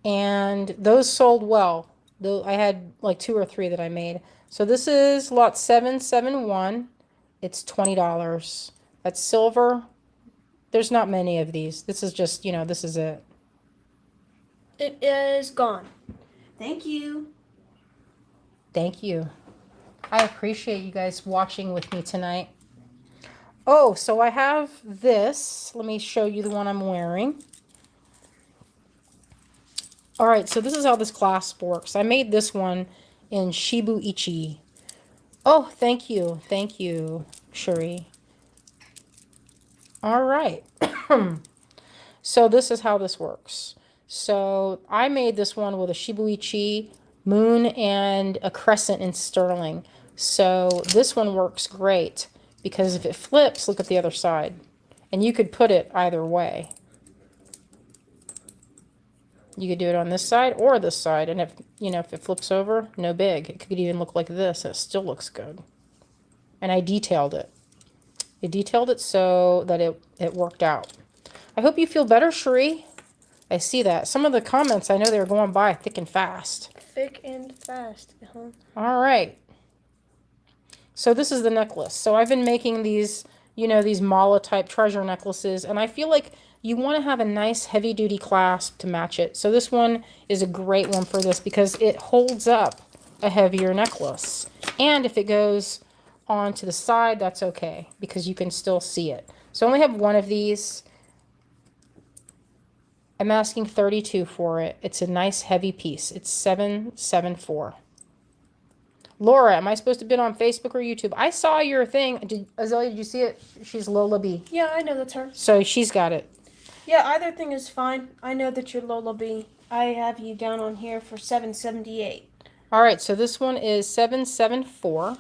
and those sold well. I had like 2 or 3 that I made. So this is lot 771. It's $20. That's silver. There's not many of these. This is just, you know, this is it. It is gone. Thank you. Thank you. I appreciate you guys watching with me tonight. Oh, so I have this. Let me show you the one I'm wearing. All right, so this is how this clasp works. I made this one in Shibu Ichi. Oh, thank you. Thank you, Shuri. All right. So this is how this works. So I made this one with a Shibu Ichi moon and a crescent in sterling. So this one works great because if it flips, look at the other side. And you could put it either way. You could do it on this side or this side. And if, you know, if it flips over, no big. It could even look like this. And it still looks good. And I detailed it. I detailed it so that it worked out. I hope you feel better, Cherie. I see that. Some of the comments, I know they were going by thick and fast. Thick and fast. Uh-huh. All right. So this is the necklace. So I've been making these, you know, these mala type treasure necklaces. And I feel like you want to have a nice heavy duty clasp to match it. So this one is a great one for this because it holds up a heavier necklace. And if it goes on to the side, that's okay because you can still see it. So I only have one of these. I'm asking $32 for it. It's a nice heavy piece. It's $774. Laura, am I supposed to have been on Facebook or YouTube? I saw your thing. Azalea, did you see it? She's Lola B. Yeah, I know that's her. So she's got it. Yeah, either thing is fine. I know that you're Lola B. I have you down on here for $778. All right, so this one is $774.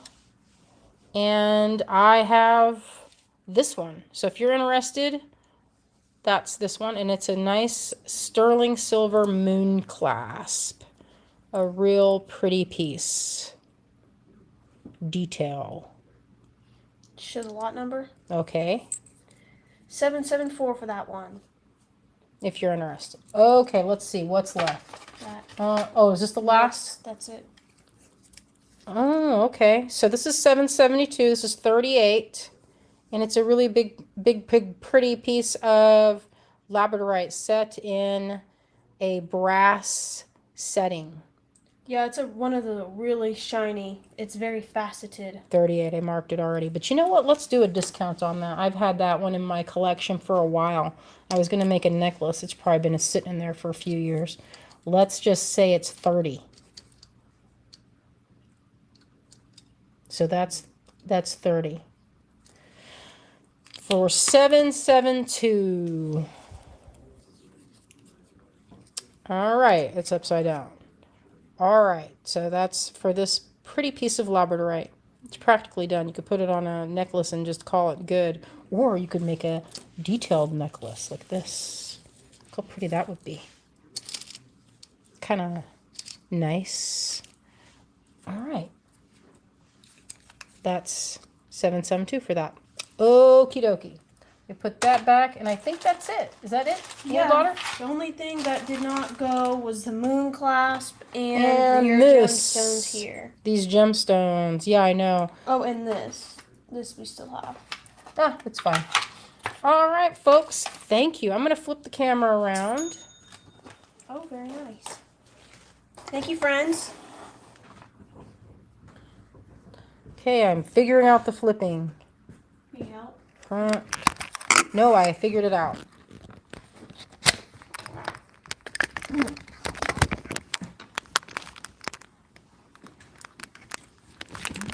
And I have this one. So if you're interested, that's this one. And it's a nice sterling silver moon clasp. A real pretty piece. Detail. Show the lot number. Okay. 774 for that one. If you're interested. Okay, let's see what's left. That. Oh, is this the last? That's it. Oh, okay. So this is $772. This is $38, and it's a really big, pretty piece of labradorite set in a brass setting. Yeah, it's one of the really shiny. It's very faceted. 38. I marked it already. But you know what? Let's do a discount on that. I've had that one in my collection for a while. I was going to make a necklace. It's probably been sitting in there for a few years. Let's just say it's 30. So that's 30. For $772. All right, it's upside down. All right, so that's for this pretty piece of labradorite. It's practically done. You could put it on a necklace and just call it good. Or you could make a detailed necklace like this. Look how pretty that would be. Kind of nice. All right. That's $772 for that. Okie dokie. We put that back, and I think that's it. Is that it? Yeah. Daughter? The only thing that did not go was the moon clasp and your this. gemstones here. These gemstones. Yeah, I know. Oh, and this. This we still have. Ah, it's fine. All right, folks. Thank you. I'm going to flip the camera around. Oh, very nice. Thank you, friends. Okay, I'm figuring out the flipping. Need help? Front. No, I figured it out.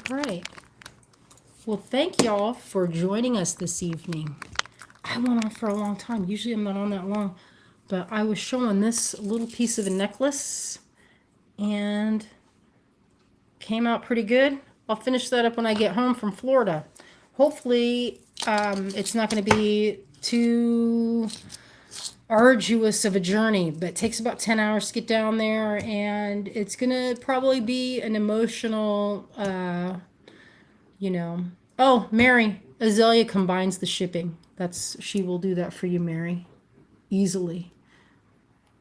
All right. Well, thank y'all for joining us this evening. I went on for a long time. Usually I'm not on that long. But I was showing this little piece of a necklace and came out pretty good. I'll finish that up when I get home from Florida. Hopefully it's not going to be too arduous of a journey, but it takes about 10 hours to get down there, and it's going to probably be an emotional, you know. Oh, Mary, Azalea combines the shipping. She will do that for you, Mary, easily.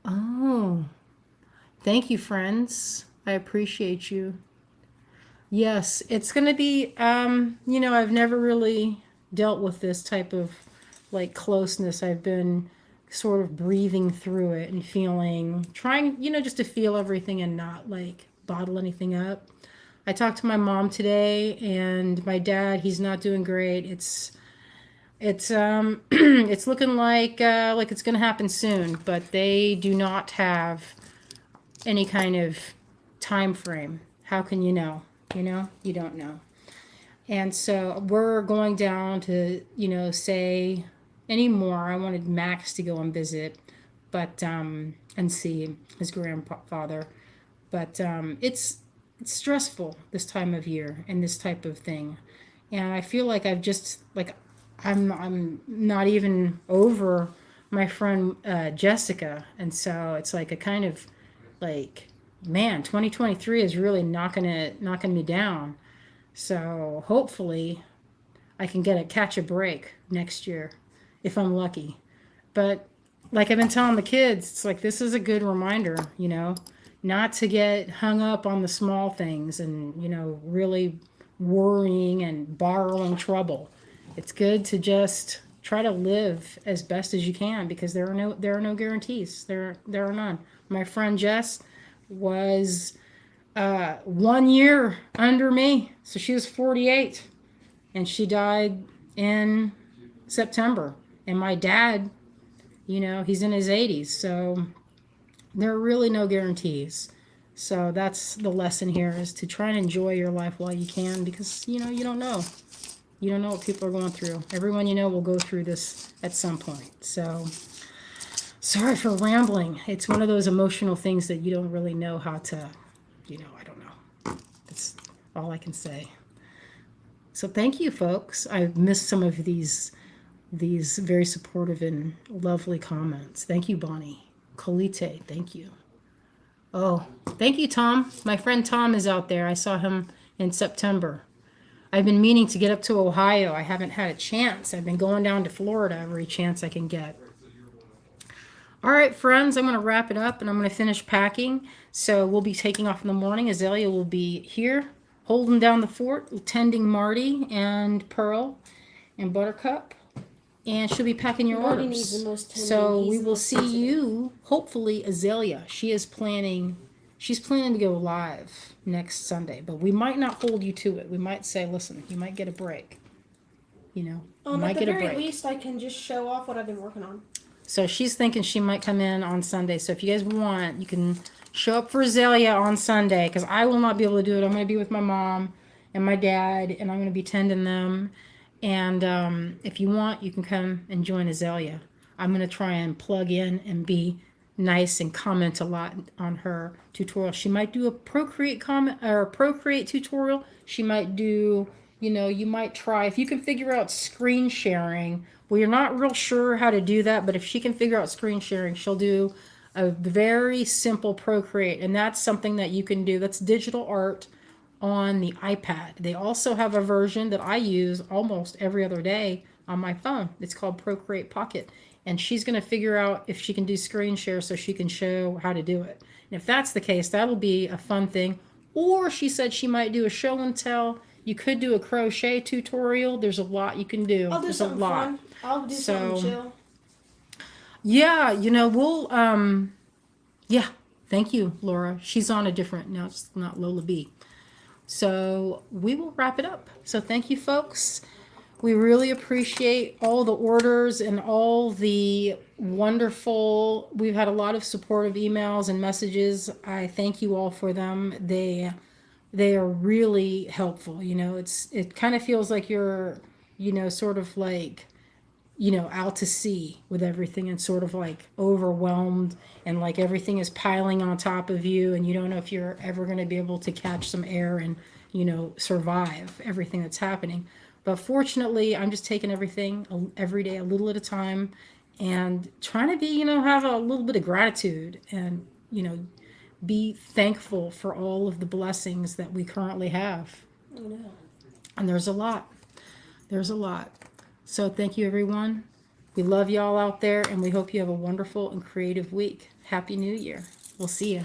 Oh, thank you, friends. I appreciate you. Yes, it's going to be, you know, I've never really dealt with this type of like closeness. I've been sort of breathing through it and trying, you know, just to feel everything and not like bottle anything up. I talked to my mom today, and my dad, he's not doing great. It's it's looking like it's going to happen soon, but they do not have any kind of time frame. How can you know? You know, you don't know. And so we're going down to, you know, say anymore. I wanted Max to go and visit, but and see his grandfather. But it's stressful this time of year and this type of thing, and I feel like I've just like I'm not even over my friend Jessica, and so it's like a kind of like, man, 2023 is really knocking me down. So hopefully I can catch a break next year if I'm lucky. But like I've been telling the kids, it's like this is a good reminder, not to get hung up on the small things and, really worrying and borrowing trouble. It's good to just try to live as best as you can because there are no guarantees. There are none. My friend Jess was 1 year under me, so she was 48, and she died in September. And my dad, he's in his 80s, so there are really no guarantees. So that's the lesson here, is to try and enjoy your life while you can, because you don't know. You don't know what people are going through. Everyone will go through this at some point. So sorry for rambling. It's one of those emotional things that you don't really know how to, I don't know. That's all I can say. So thank you, folks. I've missed some of these very supportive and lovely comments. Thank you, Bonnie. Colite, thank you. Oh, thank you, Tom. My friend Tom is out there. I saw him in September. I've been meaning to get up to Ohio. I haven't had a chance. I've been going down to Florida every chance I can get. All right, friends, I'm going to wrap it up and I'm going to finish packing. So we'll be taking off in the morning. Azalea will be here holding down the fort, tending Marty and Pearl and Buttercup. And she'll be packing your Marty orders. needs the most tending. So He's we the will most see sensitive. you, hopefully, Azalea. She's planning to go live next Sunday, but we might not hold you to it. We might say, listen, you might get a break. You might At the get a very break. least, I can just show off what I've been working on. So she's thinking she might come in on Sunday. So if you guys want, you can show up for Azalea on Sunday, because I will not be able to do it. I'm going to be with my mom and my dad, and I'm going to be tending them. And if you want, you can come and join Azalea. I'm going to try and plug in and be nice and comment a lot on her tutorial. She might do a Procreate tutorial. She might do, you might try, if you can figure out screen sharing. Well, you're not real sure how to do that, but if she can figure out screen sharing, she'll do a very simple Procreate. And that's something that you can do. That's digital art on the iPad. They also have a version that I use almost every other day on my phone. It's called Procreate Pocket. And she's going to figure out if she can do screen share so she can show how to do it. And if that's the case, that'll be a fun thing. Or she said she might do a show and tell. You could do a crochet tutorial. There's a lot you can do. I'll do There's something a lot. fun. I'll do something chill. Yeah, we'll, yeah, thank you, Laura. She's on a different, now it's not Lola B. So we will wrap it up. So thank you, folks. We really appreciate all the orders and all the wonderful, we've had a lot of supportive emails and messages. I thank you all for them. They are really helpful. It kind of feels like you're, sort of like, out to sea with everything and sort of like overwhelmed and like everything is piling on top of you and you don't know if you're ever going to be able to catch some air and, survive everything that's happening. But fortunately, I'm just taking everything every day, a little at a time, and trying to be, have a little bit of gratitude and, be thankful for all of the blessings that we currently have. Oh, no. And there's a lot. There's a lot. So thank you, everyone. We love y'all out there, and we hope you have a wonderful and creative week. Happy New Year. We'll see you.